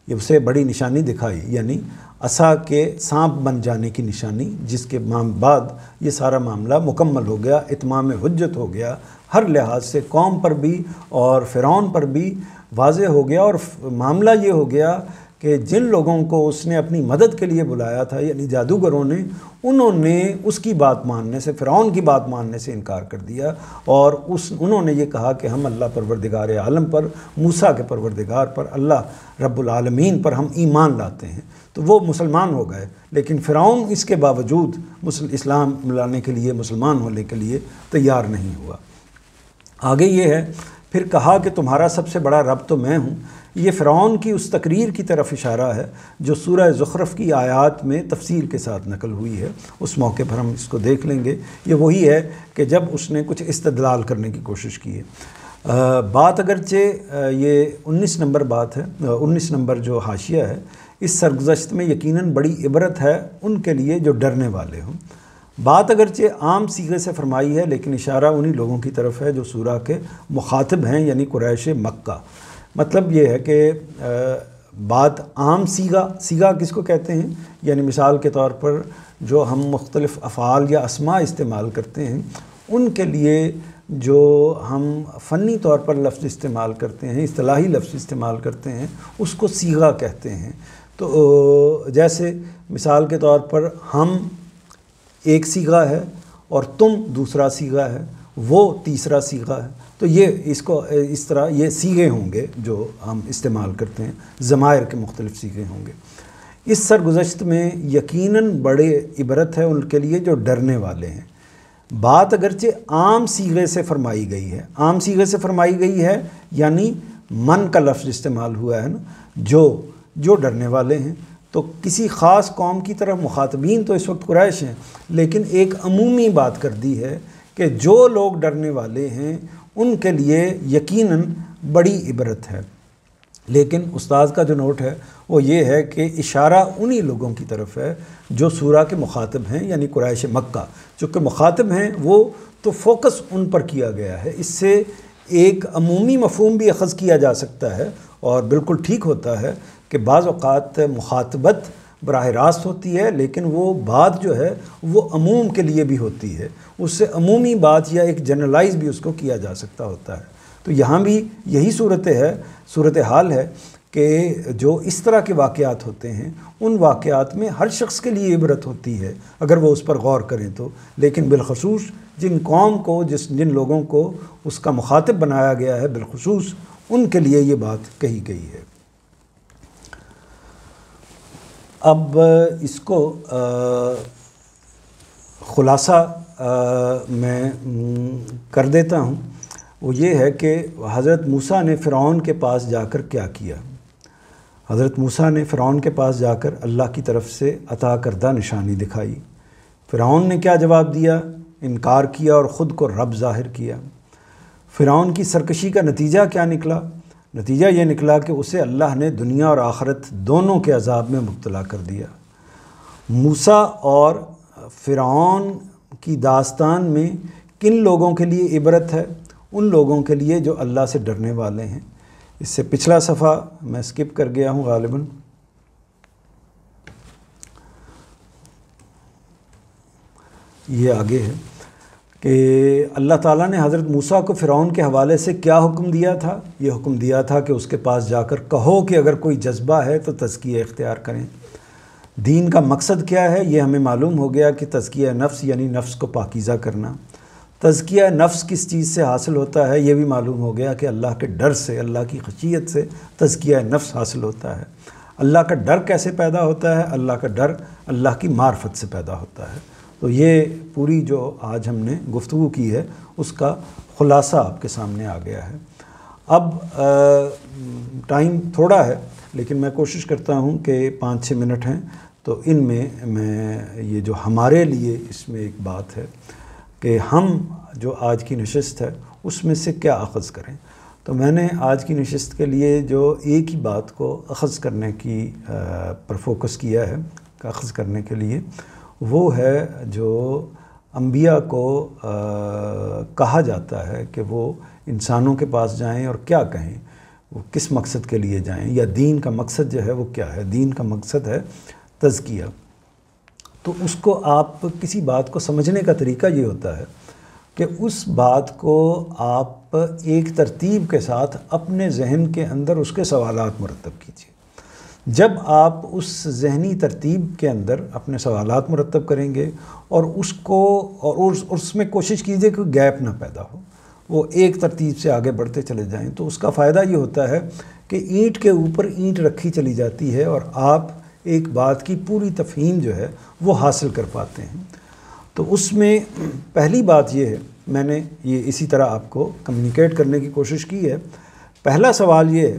یہ اسے بڑی نشانی دکھائی، یعنی عصا کے سانپ بن جانے کی نشانی، جس کے بعد یہ سارا معاملہ مکمل ہو گیا، اتمام حجت ہو گیا، ہر لحاظ سے قوم پر بھی اور فرعون پر بھی واضح ہو گیا۔ اور معاملہ یہ ہو گیا کہ جن لوگوں کو اس نے اپنی مدد کے لیے بلایا تھا، یعنی جادوگروں نے، انہوں نے اس کی بات ماننے سے، فرعون کی بات ماننے سے انکار کر دیا، اور انہوں نے یہ کہا کہ ہم اللہ پروردگار عالم پر، موسیٰ کے پروردگار پر، اللہ رب العالمین پر ہم ایمان لاتے ہیں۔ تو وہ مسلمان ہو گئے، لیکن فرعون اس کے باوجود اسلام لانے کے لیے، مسلمان ہونے کے لیے تیار نہیں ہوا۔ آگے یہ ہے، پھر کہا کہ تمہارا سب سے بڑا رب تو میں ہوں۔ یہ فرعون کی اس تقریر کی طرف اشارہ ہے جو سورہ زخرف کی آیات میں تفصیل کے ساتھ نقل ہوئی ہے، اس موقع پر ہم اس کو دیکھ لیں گے۔ یہ وہی ہے کہ جب اس نے کچھ استدلال کرنے کی کوشش کی ہے۔ بات اگرچہ یہ 19 نمبر بات ہے، 19 نمبر جو حاشیہ ہے، اس سرگزشت میں یقیناً بڑی عبرت ہے ان کے لیے جو ڈرنے والے ہوں۔ بات اگرچہ عام صیغے سے فرمائی ہے، لیکن اشارہ انہی لوگوں کی طرف ہے جو سورہ کے مخاطب ہیں، یعنی قریش مکہ۔ مطلب یہ ہے کہ بات عام صیغہ کس کو کہتے ہیں؟ یعنی مثال کے طور پر جو ہم مختلف افعال یا اسماء استعمال کرتے ہیں، ان کے لیے جو ہم فنی طور پر لفظ استعمال کرتے ہیں، اصطلاحی لفظ استعمال کرتے ہیں، اس کو صیغہ کہتے ہیں۔ تو جیسے مثال کے طور پر ہم ایک صیغہ ہے اور تم دوسرا صیغہ ہے، وہ تیسرا صیغہ ہے. تو یہ اس طرح یہ صیغے ہوں گے جو ہم استعمال کرتے ہیں، ضمائر کے مختلف صیغے ہوں گے. اس سرگزشت میں یقیناً بڑے عبرت ہے ان کے لیے جو ڈرنے والے ہیں. بات اگرچہ عام صیغے سے فرمائی گئی ہے، عام صیغے سے فرمائی گئی ہے یعنی من کا لفظ استعمال ہوا ہے نا، جو ڈرنے والے ہیں. تو کسی خاص قوم کی طرف مخاطبین تو اس وقت قریش ہیں، لیکن ایک عمومی بات کر دی ہے کہ جو لوگ ڈرنے والے ہیں ان کے لیے یقیناً بڑی عبرت ہے. لیکن استاذ کا جو نوٹ ہے وہ یہ ہے کہ اشارہ انہی لوگوں کی طرف ہے جو سورہ کے مخاطب ہیں، یعنی قریش مکہ. چونکہ مخاطب ہیں وہ تو فوکس ان پر کیا گیا ہے. اس سے ایک عمومی مفہوم بھی اخذ کیا جا سکتا ہے اور بالکل ٹھیک ہوتا ہے کہ بعض اوقات مخاطبت براہ راست ہوتی ہے، لیکن وہ بات جو ہے وہ عموم کے لیے بھی ہوتی ہے. اس سے عمومی بات یا ایک جنرلائز بھی اس کو کیا جا سکتا ہوتا ہے. تو یہاں بھی یہی صورتحال ہے کہ جو اس طرح کے واقعات ہوتے ہیں ان واقعات میں ہر شخص کے لیے عبرت ہوتی ہے اگر وہ اس پر غور کریں تو. لیکن بالخصوص جن قوم کو جن لوگوں کو اس کا مخاطب بنایا گیا ہے بالخصوص ان کے لیے یہ بات کہی گئی ہے. اب اس کو خلاصہ میں کر دیتا ہوں. وہ یہ ہے کہ حضرت موسیٰ نے فرعون کے پاس جا کر کیا کیا. حضرت موسیٰ نے فرعون کے پاس جا کر اللہ کی طرف سے عطا کردہ نشانی دکھائی. فرعون نے کیا جواب دیا؟ انکار کیا اور خود کو رب ظاہر کیا. فرعون کی سرکشی کا نتیجہ کیا نکلا؟ نتیجہ یہ نکلا کہ اسے اللہ نے دنیا اور آخرت دونوں کے عذاب میں مبتلا کر دیا. موسیٰ اور فرعون کی داستان میں کن لوگوں کے لیے عبرت ہے؟ ان لوگوں کے لیے جو اللہ سے ڈرنے والے ہیں. اس سے پچھلا صفحہ میں سکپ کر گیا ہوں غالباً. یہ آگے ہے کہ اللہ تعالیٰ نے حضرت موسیٰ کو فرعون کے حوالے سے کیا حکم دیا تھا؟ یہ حکم دیا تھا کہ اس کے پاس جا کر کہو کہ اگر کوئی جذبہ ہے تو تزکیہ اختیار کریں. دین کا مقصد کیا ہے؟ یہ ہمیں معلوم ہو گیا کہ تزکیہ نفس یعنی نفس کو پاکیزہ کرنا. تزکیہ نفس کس چیز سے حاصل ہوتا ہے؟ یہ بھی معلوم ہو گیا کہ اللہ کے ڈر سے، اللہ کی خشیت سے تزکیہ نفس حاصل ہوتا ہے. اللہ کا ڈر کیسے پیدا ہوتا ہے؟ اللہ کا ڈر اللہ کی معرفت سے پیدا ہوتا ہے. تو یہ پوری جو آج ہم نے گفتگو کی ہے اس کا خلاصہ آپ کے سامنے آ گیا ہے. اب ٹائم تھوڑا ہے لیکن میں کوشش کرتا ہوں کہ 5-6 منٹ ہیں تو ان میں یہ جو ہمارے لیے اس میں ایک بات ہے کہ ہم جو آج کی نشست ہے اس میں سے کیا اخذ کریں. تو میں نے آج کی نشست کے لیے جو ایک ہی بات کو اخذ کرنے کی پر فوکس کیا ہے اخذ کرنے کے لیے، وہ ہے جو انبیاء کو کہا جاتا ہے کہ وہ انسانوں کے پاس جائیں اور کیا کہیں، وہ کس مقصد کے لیے جائیں، یا دین کا مقصد جو ہے وہ کیا ہے. دین کا مقصد ہے تزکیہ. تو اس کو آپ کسی بات کو سمجھنے کا طریقہ یہ ہوتا ہے کہ اس بات کو آپ ایک ترتیب کے ساتھ اپنے ذہن کے اندر اس کے سوالات مرتب کیجیے. جب آپ اس ذہنی ترتیب کے اندر اپنے سوالات مرتب کریں گے اور اس میں کوشش کیجیے کہ گیپ نہ پیدا ہو، وہ ایک ترتیب سے آگے بڑھتے چلے جائیں، تو اس کا فائدہ یہ ہوتا ہے کہ اینٹ کے اوپر اینٹ رکھی چلی جاتی ہے اور آپ ایک بات کی پوری تفہیم جو ہے وہ حاصل کر پاتے ہیں. تو اس میں پہلی بات یہ ہے، میں نے یہ اسی طرح آپ کو کمیونیکیٹ کرنے کی کوشش کی ہے. پہلا سوال یہ ہے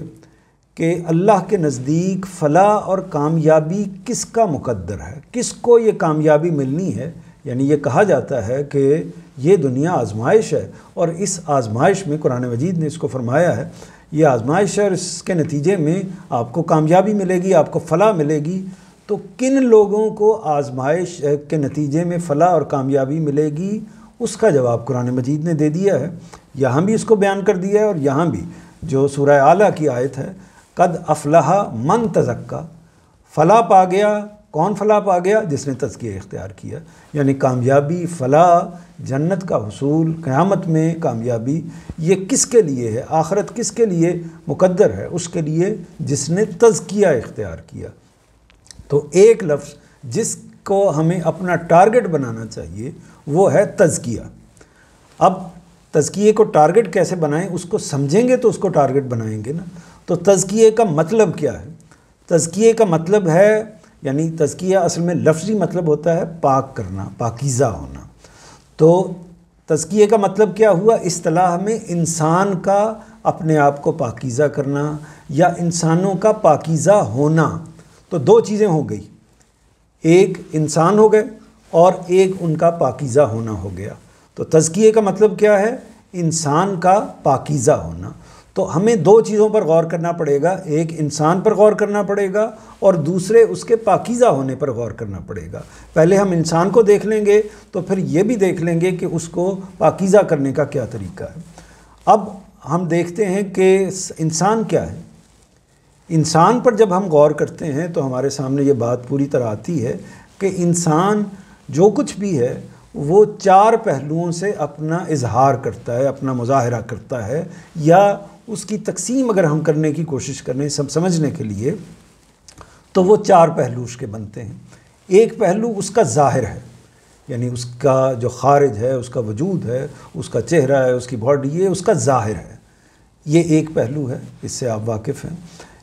کہ اللہ کے نزدیک فلاح اور کامیابی کس کا مقدر ہے، کس کو یہ کامیابی ملنی ہے. یعنی یہ کہا جاتا ہے کہ یہ دنیا آزمائش ہے اور اس آزمائش میں قرآن مجید نے اس کو فرمایا ہے یہ آزمائش ہے اور اس کے نتیجے میں آپ کو کامیابی ملے گی، آپ کو فلاح ملے گی. تو کن لوگوں کو آزمائش کے نتیجے میں فلاح اور کامیابی ملے گی، اس کا جواب قرآن مجید نے دے دیا ہے. یہاں بھی اس کو بیان کر دیا ہے اور یہاں بھی جو سورہ اعلیٰ کی آیت ہے قد افلح من تزکا، فلاح پا گیا. کون فلاح پا گیا؟ جس نے تزکیہ اختیار کیا. یعنی کامیابی، فلاح، جنت کا حصول، قیامت میں کامیابی، یہ کس کے لیے ہے؟ آخرت کس کے لیے مقدر ہے؟ اس کے لیے جس نے تزکیہ اختیار کیا. تو ایک لفظ جس کو ہمیں اپنا ٹارگٹ بنانا چاہیے وہ ہے تزکیہ۔ اب تزکیے کو ٹارگٹ کیسے بنائیں، اس کو سمجھیں گے تو اس کو ٹارگٹ بنائیں گے نا۔ تو تزکیے کا مطلب کیا ہے؟ تزکیے کا مطلب ہے، یعنی تزکیہ اصل میں لفظی مطلب ہوتا ہے پاک کرنا، پاکیزہ ہونا۔ تو تزکیے کا مطلب کیا ہوا؟ اصطلاح میں انسان کا اپنے آپ کو پاکیزہ کرنا یا انسانوں کا پاکیزہ ہونا۔ تو دو چیزیں ہو گئی، ایک انسان ہو گئے اور ایک ان کا پاکیزہ ہونا ہو گیا۔ تو تزکیے کا مطلب کیا ہے؟ انسان کا پاکیزہ ہونا۔ تو ہمیں دو چیزوں پر غور کرنا پڑے گا، ایک انسان پر غور کرنا پڑے گا اور دوسرے اس کے پاکیزہ ہونے پر غور کرنا پڑے گا۔ پہلے ہم انسان کو دیکھ لیں گے تو پھر یہ بھی دیکھ لیں گے کہ اس کو پاکیزہ کرنے کا کیا طریقہ ہے۔ اب ہم دیکھتے ہیں کہ انسان کیا ہے۔ انسان پر جب ہم غور کرتے ہیں تو ہمارے سامنے یہ بات پوری طرح آتی ہے کہ انسان جو کچھ بھی ہے وہ چار پہلوؤں سے اپنا اظہار کرتا ہے، اپنا مظاہرہ کرتا ہے، یا اس کی تقسیم اگر ہم کرنے کی کوشش کریں سب سمجھنے کے لیے تو وہ چار پہلو اس کے بنتے ہیں۔ ایک پہلو اس کا ظاہر ہے، یعنی اس کا جو خارج ہے، اس کا وجود ہے، اس کا چہرہ ہے، اس کی باڈی، یہ اس کا ظاہر ہے، یہ ایک پہلو ہے، اس سے آپ واقف ہیں۔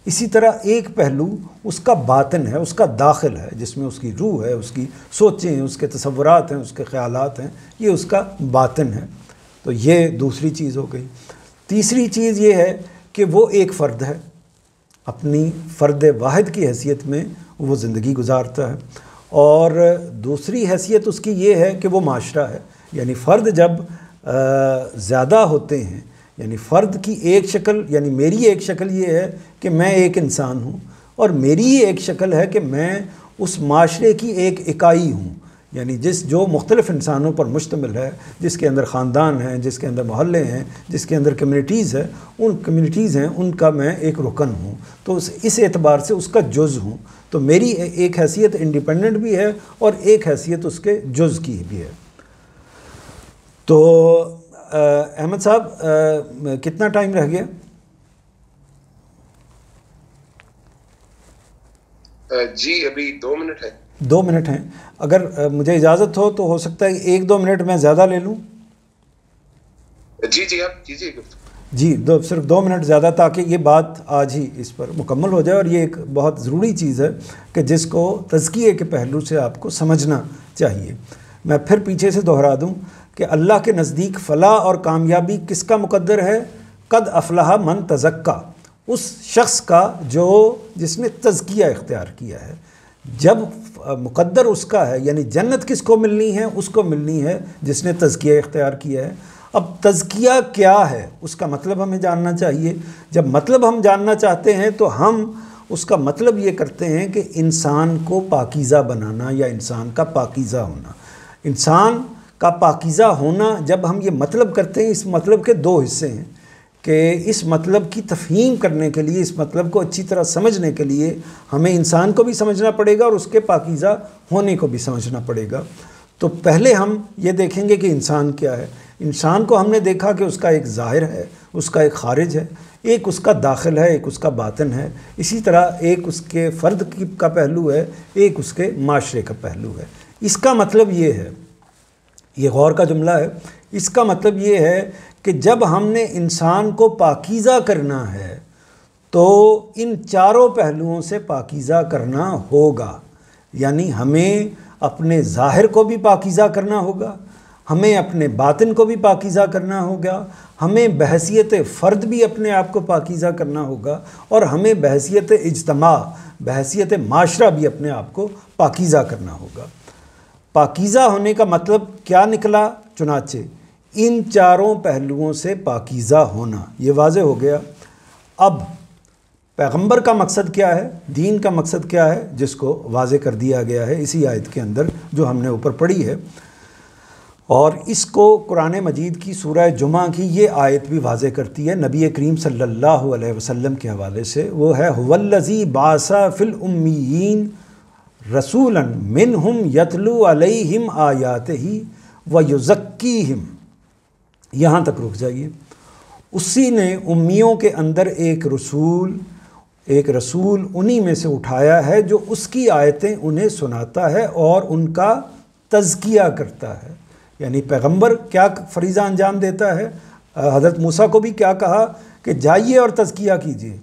اسی طرح ایک پہلو اس کا باطن ہے، اس کا داخل ہے، جس میں اس کی روح ہے، اس کی سوچیں ہیں، اس کے تصورات ہیں، اس کے خیالات ہیں، یہ اس کا باطن ہے۔ تو یہ دوسری چیز ہو گئی۔ تیسری چیز یہ ہے کہ وہ ایک فرد ہے، اپنی فرد واحد کی حیثیت میں وہ زندگی گزارتا ہے، اور دوسری حیثیت اس کی یہ ہے کہ وہ معاشرہ ہے، یعنی فرد جب زیادہ ہوتے ہیں، یعنی فرد کی ایک شکل، یعنی میری ایک شکل یہ ہے کہ میں ایک انسان ہوں، اور میری ہی ایک شکل ہے کہ میں اس معاشرے کی ایک اکائی ہوں، یعنی جو مختلف انسانوں پر مشتمل ہے، جس کے اندر خاندان ہیں، جس کے اندر محلے ہیں، جس کے اندر کمیونٹیز ہیں، ان کا میں ایک رکن ہوں، تو اس اعتبار سے اس کا جز ہوں۔ تو میری ایک حیثیت انڈیپینڈنٹ بھی ہے اور ایک حیثیت اس کے جز کی بھی ہے۔ تو احمد صاحب کتنا ٹائم رہ گیا؟ جی ابھی 2 منٹ ہے۔ 2 منٹ ہیں، اگر مجھے اجازت ہو سکتا ہے 1-2 منٹ میں زیادہ لے لوں۔ جی آپ کیجیے گفتگو۔ جی صرف 2 منٹ زیادہ، تاکہ یہ بات آج ہی اس پر مکمل ہو جائے، اور یہ ایک بہت ضروری چیز ہے کہ جس کو تزکیے کے پہلو سے آپ کو سمجھنا چاہیے۔ میں پھر پیچھے سے دہرا دوں کہ اللہ کے نزدیک فلاح اور کامیابی کس کا مقدر ہے؟ قد افلح من تزکا، اس شخص کا جس نے تزکیہ اختیار کیا ہے۔ جب مقدر اس کا ہے، یعنی جنت کس کو ملنی ہے؟ اس کو ملنی ہے جس نے تزکیہ اختیار کیا ہے۔ اب تزکیہ کیا ہے اس کا مطلب ہمیں جاننا چاہیے۔ جب مطلب ہم جاننا چاہتے ہیں تو ہم اس کا مطلب یہ کرتے ہیں کہ انسان کو پاکیزہ بنانا یا انسان کا پاکیزہ ہونا۔ انسان کا پاکیزہ ہونا جب ہم یہ مطلب کرتے ہیں، اس مطلب کے 2 حصے ہیں کہ اس مطلب کی تفہیم کرنے کے لیے، اس مطلب کو اچھی طرح سمجھنے کے لیے ہمیں انسان کو بھی سمجھنا پڑے گا اور اس کے پاکیزہ ہونے کو بھی سمجھنا پڑے گا۔ تو پہلے ہم یہ دیکھیں گے کہ انسان کیا ہے۔ انسان کو ہم نے دیکھا کہ اس کا ایک ظاہر ہے، اس کا ایک خارج ہے، ایک اس کا داخل ہے، ایک اس کا باطن ہے، اسی طرح ایک اس کے فرد کا پہلو ہے، ایک اس کے معاشرے کا پہلو ہے۔ اس کا مطلب یہ ہے، یہ غور کا جملہ ہے، اس کا مطلب یہ ہے کہ جب ہم نے انسان کو پاکیزہ کرنا ہے تو ان چاروں پہلوؤں سے پاکیزہ کرنا ہوگا، یعنی ہمیں اپنے ظاہر کو بھی پاکیزہ کرنا ہوگا، ہمیں اپنے باطن کو بھی پاکیزہ کرنا ہوگا، ہمیں بحیثیت فرد بھی اپنے آپ کو پاکیزہ کرنا ہوگا، اور ہمیں بحیثیت اجتماع، بحیثیت معاشرہ بھی اپنے آپ کو پاکیزہ کرنا ہوگا۔ پاکیزہ ہونے کا مطلب کیا نکلا؟ چنانچہ ان چاروں پہلوؤں سے پاکیزہ ہونا، یہ واضح ہو گیا۔ اب پیغمبر کا مقصد کیا ہے، دین کا مقصد کیا ہے، جس کو واضح کر دیا گیا ہے اسی آیت کے اندر جو ہم نے اوپر پڑھی ہے، اور اس کو قرآن مجید کی سورہ جمعہ کی یہ آیت بھی واضح کرتی ہے نبی کریم صلی اللہ علیہ وسلم کے حوالے سے۔ وہ ہے هُوَ الَّذِي بَعَثَ فِي الْأُمِّيِّينَ رَسُولًا مِّنْهُمْ يَتْلُو عَلَيْهِمْ آيَاتِهِ وَيُزَكِّيهِمْ۔ یہاں تک رک جائیے۔ اسی نے امیوں کے اندر ایک رسول ایک رسول انہی میں سے اٹھایا ہے جو اس کی آیتیں انہیں سناتا ہے اور ان کا تزکیہ کرتا ہے۔ یعنی پیغمبر کیا فریضہ انجام دیتا ہے؟ حضرت موسیٰ کو بھی کیا کہا کہ جائیے اور تزکیہ کیجیے،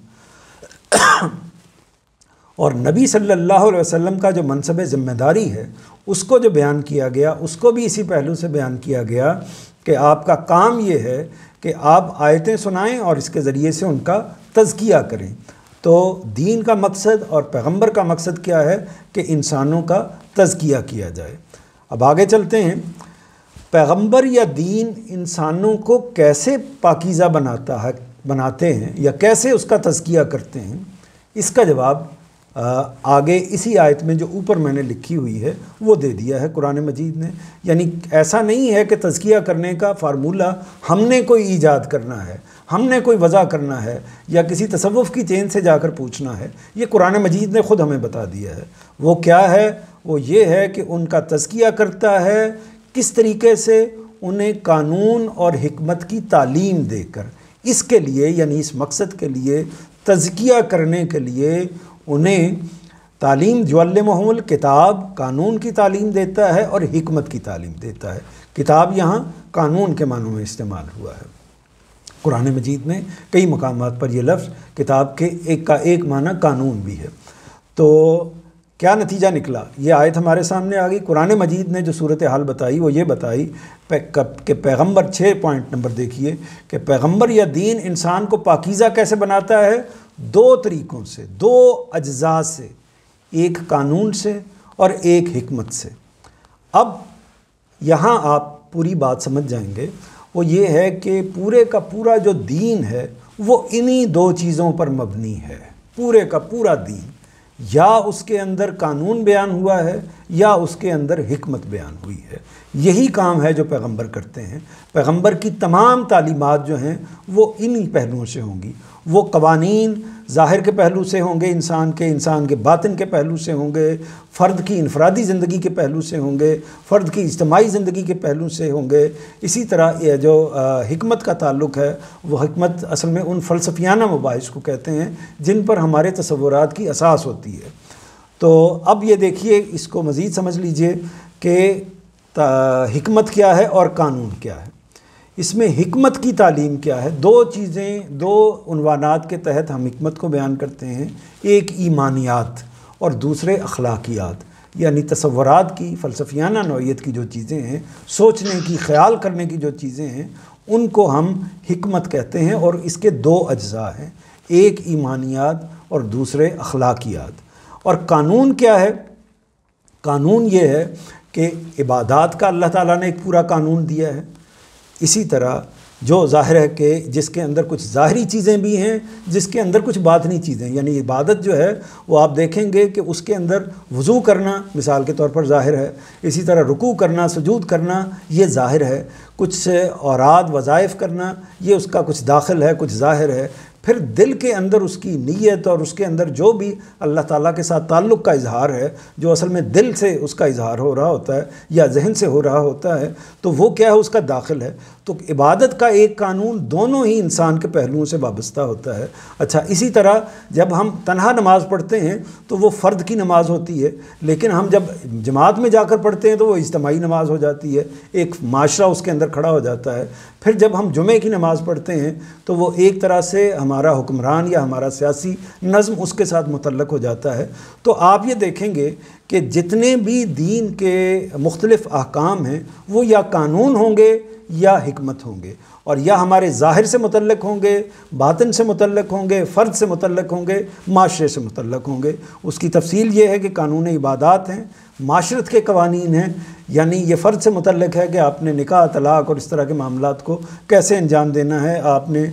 اور نبی صلی اللہ علیہ وسلم کا جو منصب ذمہ داری ہے اس کو جو بیان کیا گیا، اس کو بھی اسی پہلو سے بیان کیا گیا کہ آپ کا کام یہ ہے کہ آپ آیتیں سنائیں اور اس کے ذریعے سے ان کا تزکیہ کریں۔ تو دین کا مقصد اور پیغمبر کا مقصد کیا ہے کہ انسانوں کا تزکیہ کیا جائے۔ اب آگے چلتے ہیں، پیغمبر یا دین انسانوں کو کیسے پاکیزہ بناتے ہیں یا کیسے اس کا تزکیہ کرتے ہیں، اس کا جواب آگے اسی آیت میں جو اوپر میں نے لکھی ہوئی ہے وہ دے دیا ہے قرآن مجید نے۔ یعنی ایسا نہیں ہے کہ تزکیہ کرنے کا فارمولہ ہم نے کوئی ایجاد کرنا ہے، ہم نے کوئی وضع کرنا ہے یا کسی تصوف کی چین سے جا کر پوچھنا ہے، یہ قرآن مجید نے خود ہمیں بتا دیا ہے۔ وہ کیا ہے؟ وہ یہ ہے کہ ان کا تزکیہ کرتا ہے، کس طریقے سے؟ انہیں قانون اور حکمت کی تعلیم دے کر۔ اس کے لیے یعنی اس مقصد کے لیے، تزکیہ کرنے کے لیے انہیں تعلیم یعلمہم الکتاب، قانون کی تعلیم دیتا ہے اور حکمت کی تعلیم دیتا ہے۔ کتاب یہاں قانون کے معنوں میں استعمال ہوا ہے۔ قرآن مجید میں کئی مقامات پر یہ لفظ کتاب کے ایک معنی قانون بھی ہے۔ تو کیا نتیجہ نکلا؟ یہ آیت ہمارے سامنے آ گئی۔ قرآن مجید نے جو صورتحال بتائی وہ یہ بتائی کہ پیغمبر 6 پوائنٹ نمبر دیکھیے کہ پیغمبر یا دین انسان کو پاکیزہ کیسے بناتا ہے؟ 2 طریقوں سے، 2 اجزاء سے، ایک قانون سے اور ایک حکمت سے۔ اب یہاں آپ پوری بات سمجھ جائیں گے، وہ یہ ہے کہ پورے کا پورا جو دین ہے وہ انہی 2 چیزوں پر مبنی ہے۔ پورے کا پورا دین یا اس کے اندر قانون بیان ہوا ہے یا اس کے اندر حکمت بیان ہوئی ہے۔ یہی کام ہے جو پیغمبر کرتے ہیں۔ پیغمبر کی تمام تعلیمات جو ہیں وہ انہی پہلوؤں سے ہوں گی۔ وہ قوانین ظاہر کے پہلو سے ہوں گے، انسان کے باطن کے پہلو سے ہوں گے، فرد کی انفرادی زندگی کے پہلو سے ہوں گے، فرد کی اجتماعی زندگی کے پہلو سے ہوں گے۔ اسی طرح یہ جو حکمت کا تعلق ہے، وہ حکمت اصل میں ان فلسفیانہ مباحث کو کہتے ہیں جن پر ہمارے تصورات کی اساس ہوتی ہے۔ تو اب یہ دیکھیے، اس کو مزید سمجھ لیجئے کہ حکمت کیا ہے اور قانون کیا ہے۔ اس میں حکمت کی تعلیم کیا ہے؟ 2 چیزیں، 2 عنوانات کے تحت ہم حکمت کو بیان کرتے ہیں۔ ایک ایمانیات اور دوسرے اخلاقیات، یعنی تصورات کی، فلسفیانہ نوعیت کی جو چیزیں ہیں، سوچنے کی، خیال کرنے کی جو چیزیں ہیں، ان کو ہم حکمت کہتے ہیں، اور اس کے 2 اجزاء ہیں، ایک ایمانیات اور دوسرے اخلاقیات۔ اور قانون کیا ہے؟ قانون یہ ہے کہ عبادات کا اللہ تعالیٰ نے ایک پورا قانون دیا ہے۔ اسی طرح جو ظاہر ہے کہ جس کے اندر کچھ ظاہری چیزیں بھی ہیں، جس کے اندر کچھ باطنی چیزیں، یعنی عبادت جو ہے وہ آپ دیکھیں گے کہ اس کے اندر وضو کرنا مثال کے طور پر ظاہر ہے، اسی طرح رکوع کرنا، سجود کرنا یہ ظاہر ہے، کچھ اوراد وظائف کرنا یہ اس کا کچھ داخل ہے، کچھ ظاہر ہے۔ پھر دل کے اندر اس کی نیت اور اس کے اندر جو بھی اللہ تعالیٰ کے ساتھ تعلق کا اظہار ہے، جو اصل میں دل سے اس کا اظہار ہو رہا ہوتا ہے یا ذہن سے ہو رہا ہوتا ہے، تو وہ کیا ہے؟ اس کا داخل ہے۔ تو عبادت کا ایک قانون دونوں ہی انسان کے پہلوؤں سے وابستہ ہوتا ہے۔ اچھا، اسی طرح جب ہم تنہا نماز پڑھتے ہیں تو وہ فرد کی نماز ہوتی ہے، لیکن ہم جب جماعت میں جا کر پڑھتے ہیں تو وہ اجتماعی نماز ہو جاتی ہے، ایک معاشرہ اس کے اندر کھڑا ہو جاتا ہے۔ پھر جب ہم جمعے کی نماز پڑھتے ہیں تو وہ ایک طرح سے ہمارا حکمران یا ہمارا سیاسی نظم اس کے ساتھ متعلق ہو جاتا ہے۔ تو آپ یہ دیکھیں گے کہ جتنے بھی دین کے مختلف احکام ہیں وہ یا قانون ہوں گے یا حکمت ہوں گے، اور یا ہمارے ظاہر سے متعلق ہوں گے، باطن سے متعلق ہوں گے، فرد سے متعلق ہوں گے، معاشرے سے متعلق ہوں گے۔ اس کی تفصیل یہ ہے کہ قانون عبادات ہیں، معاشرت کے قوانین ہیں، یعنی یہ فرد سے متعلق ہے کہ آپ نے نکاح، طلاق اور اس طرح کے معاملات کو کیسے انجام دینا ہے، آپ نے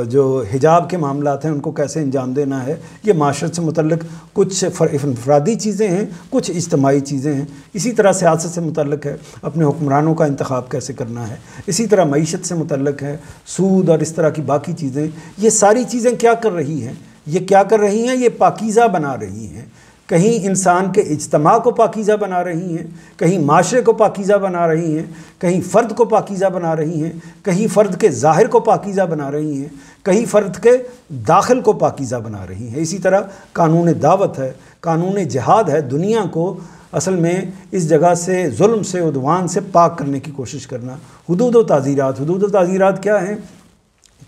جو حجاب کے معاملات ہیں ان کو کیسے انجام دینا ہے، یہ معاشرت سے متعلق کچھ انفرادی چیزیں ہیں، کچھ اجتماعی چیزیں ہیں۔ اسی طرح سیاست سے متعلق ہے، اپنے حکمرانوں کا انتخاب کیسے کرنا ہے۔ اسی طرح معیشت سے متعلق ہے، سود اور اس طرح کی باقی چیزیں۔ یہ ساری چیزیں کیا کر رہی ہیں؟ یہ کیا کر رہی ہیں؟ یہ پاکیزہ بنا رہی ہیں۔ کہیں انسان کے اجتماع کو پاکیزہ بنا رہی ہیں، کہیں معاشرے کو پاکیزہ بنا رہی ہیں، کہیں فرد کو پاکیزہ بنا رہی ہیں، کہیں فرد کے ظاہر کو پاکیزہ بنا رہی ہیں، کہیں فرد کے داخل کو پاکیزہ بنا رہی ہیں۔ اسی طرح قانون دعوت ہے، قانون جہاد ہے، دنیا کو اصل میں اس جگہ سے ظلم سے عدوان سے پاک کرنے کی کوشش کرنا۔ حدود و تعزیرات کیا ہیں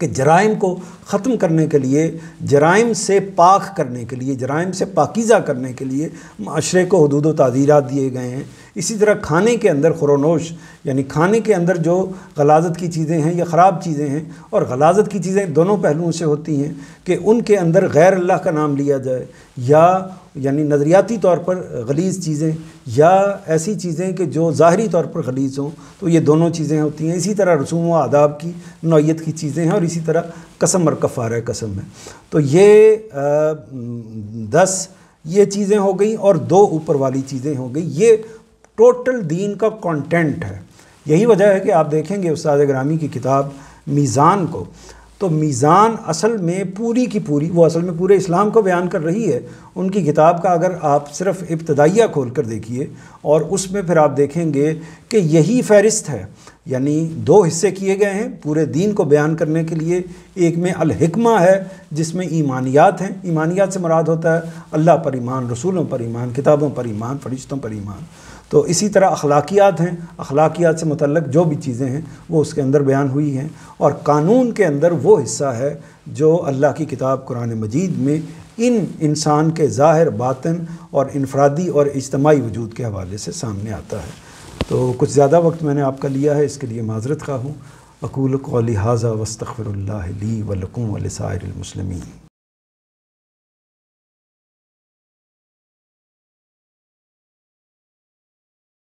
کہ جرائم کو ختم کرنے کے لیے، جرائم سے پاک کرنے کے لیے، جرائم سے پاکیزہ کرنے کے لیے معاشرے کو حدود و تعزیرات دیے گئے ہیں۔ اسی طرح کھانے کے اندر خورونوش، یعنی کھانے کے اندر جو غلاظت کی چیزیں ہیں یا خراب چیزیں ہیں، اور غلاظت کی چیزیں دونوں پہلوؤں سے ہوتی ہیں کہ ان کے اندر غیر اللہ کا نام لیا جائے، یا یعنی نظریاتی طور پر غلیظ چیزیں یا ایسی چیزیں کہ جو ظاہری طور پر غلیظ ہوں، تو یہ دونوں چیزیں ہوتی ہیں۔ اسی طرح رسوم و آداب کی نوعیت کی چیزیں ہیں، اور اسی طرح قسم اور کفارہ قسم ہے۔ تو یہ 10 یہ چیزیں ہو گئیں، اور 2 اوپر والی چیزیں ہو گئی۔ یہ ٹوٹل دین کا کانٹینٹ ہے۔ یہی وجہ ہے کہ آپ دیکھیں گے استاد گرامی کی کتاب میزان کو، تو میزان اصل میں پوری کی پوری، وہ اصل میں پورے اسلام کو بیان کر رہی ہے۔ ان کی کتاب کا اگر آپ صرف ابتدائیہ کھول کر دیکھیے، اور اس میں پھر آپ دیکھیں گے کہ یہی فہرست ہے، یعنی 2 حصے کیے گئے ہیں پورے دین کو بیان کرنے کے لیے۔ ایک میں الحکمہ ہے جس میں ایمانیات ہیں، ایمانیات سے مراد ہوتا ہے اللہ پر ایمان، رسولوں پر ایمان، کتابوں پر ایمان، فرشتوں پر ایمان۔ تو اسی طرح اخلاقیات ہیں، اخلاقیات سے متعلق جو بھی چیزیں ہیں وہ اس کے اندر بیان ہوئی ہیں۔ اور قانون کے اندر وہ حصہ ہے جو اللہ کی کتاب قرآن مجید میں انسان کے ظاہر، باطن اور انفرادی اور اجتماعی وجود کے حوالے سے سامنے آتا ہے۔ تو کچھ زیادہ وقت میں نے آپ کا لیا ہے، اس کے لیے معذرت خواہ ہوں۔ اقول قولی ھذا واستغفر اللہ لی ولکم ولسائر المسلمین۔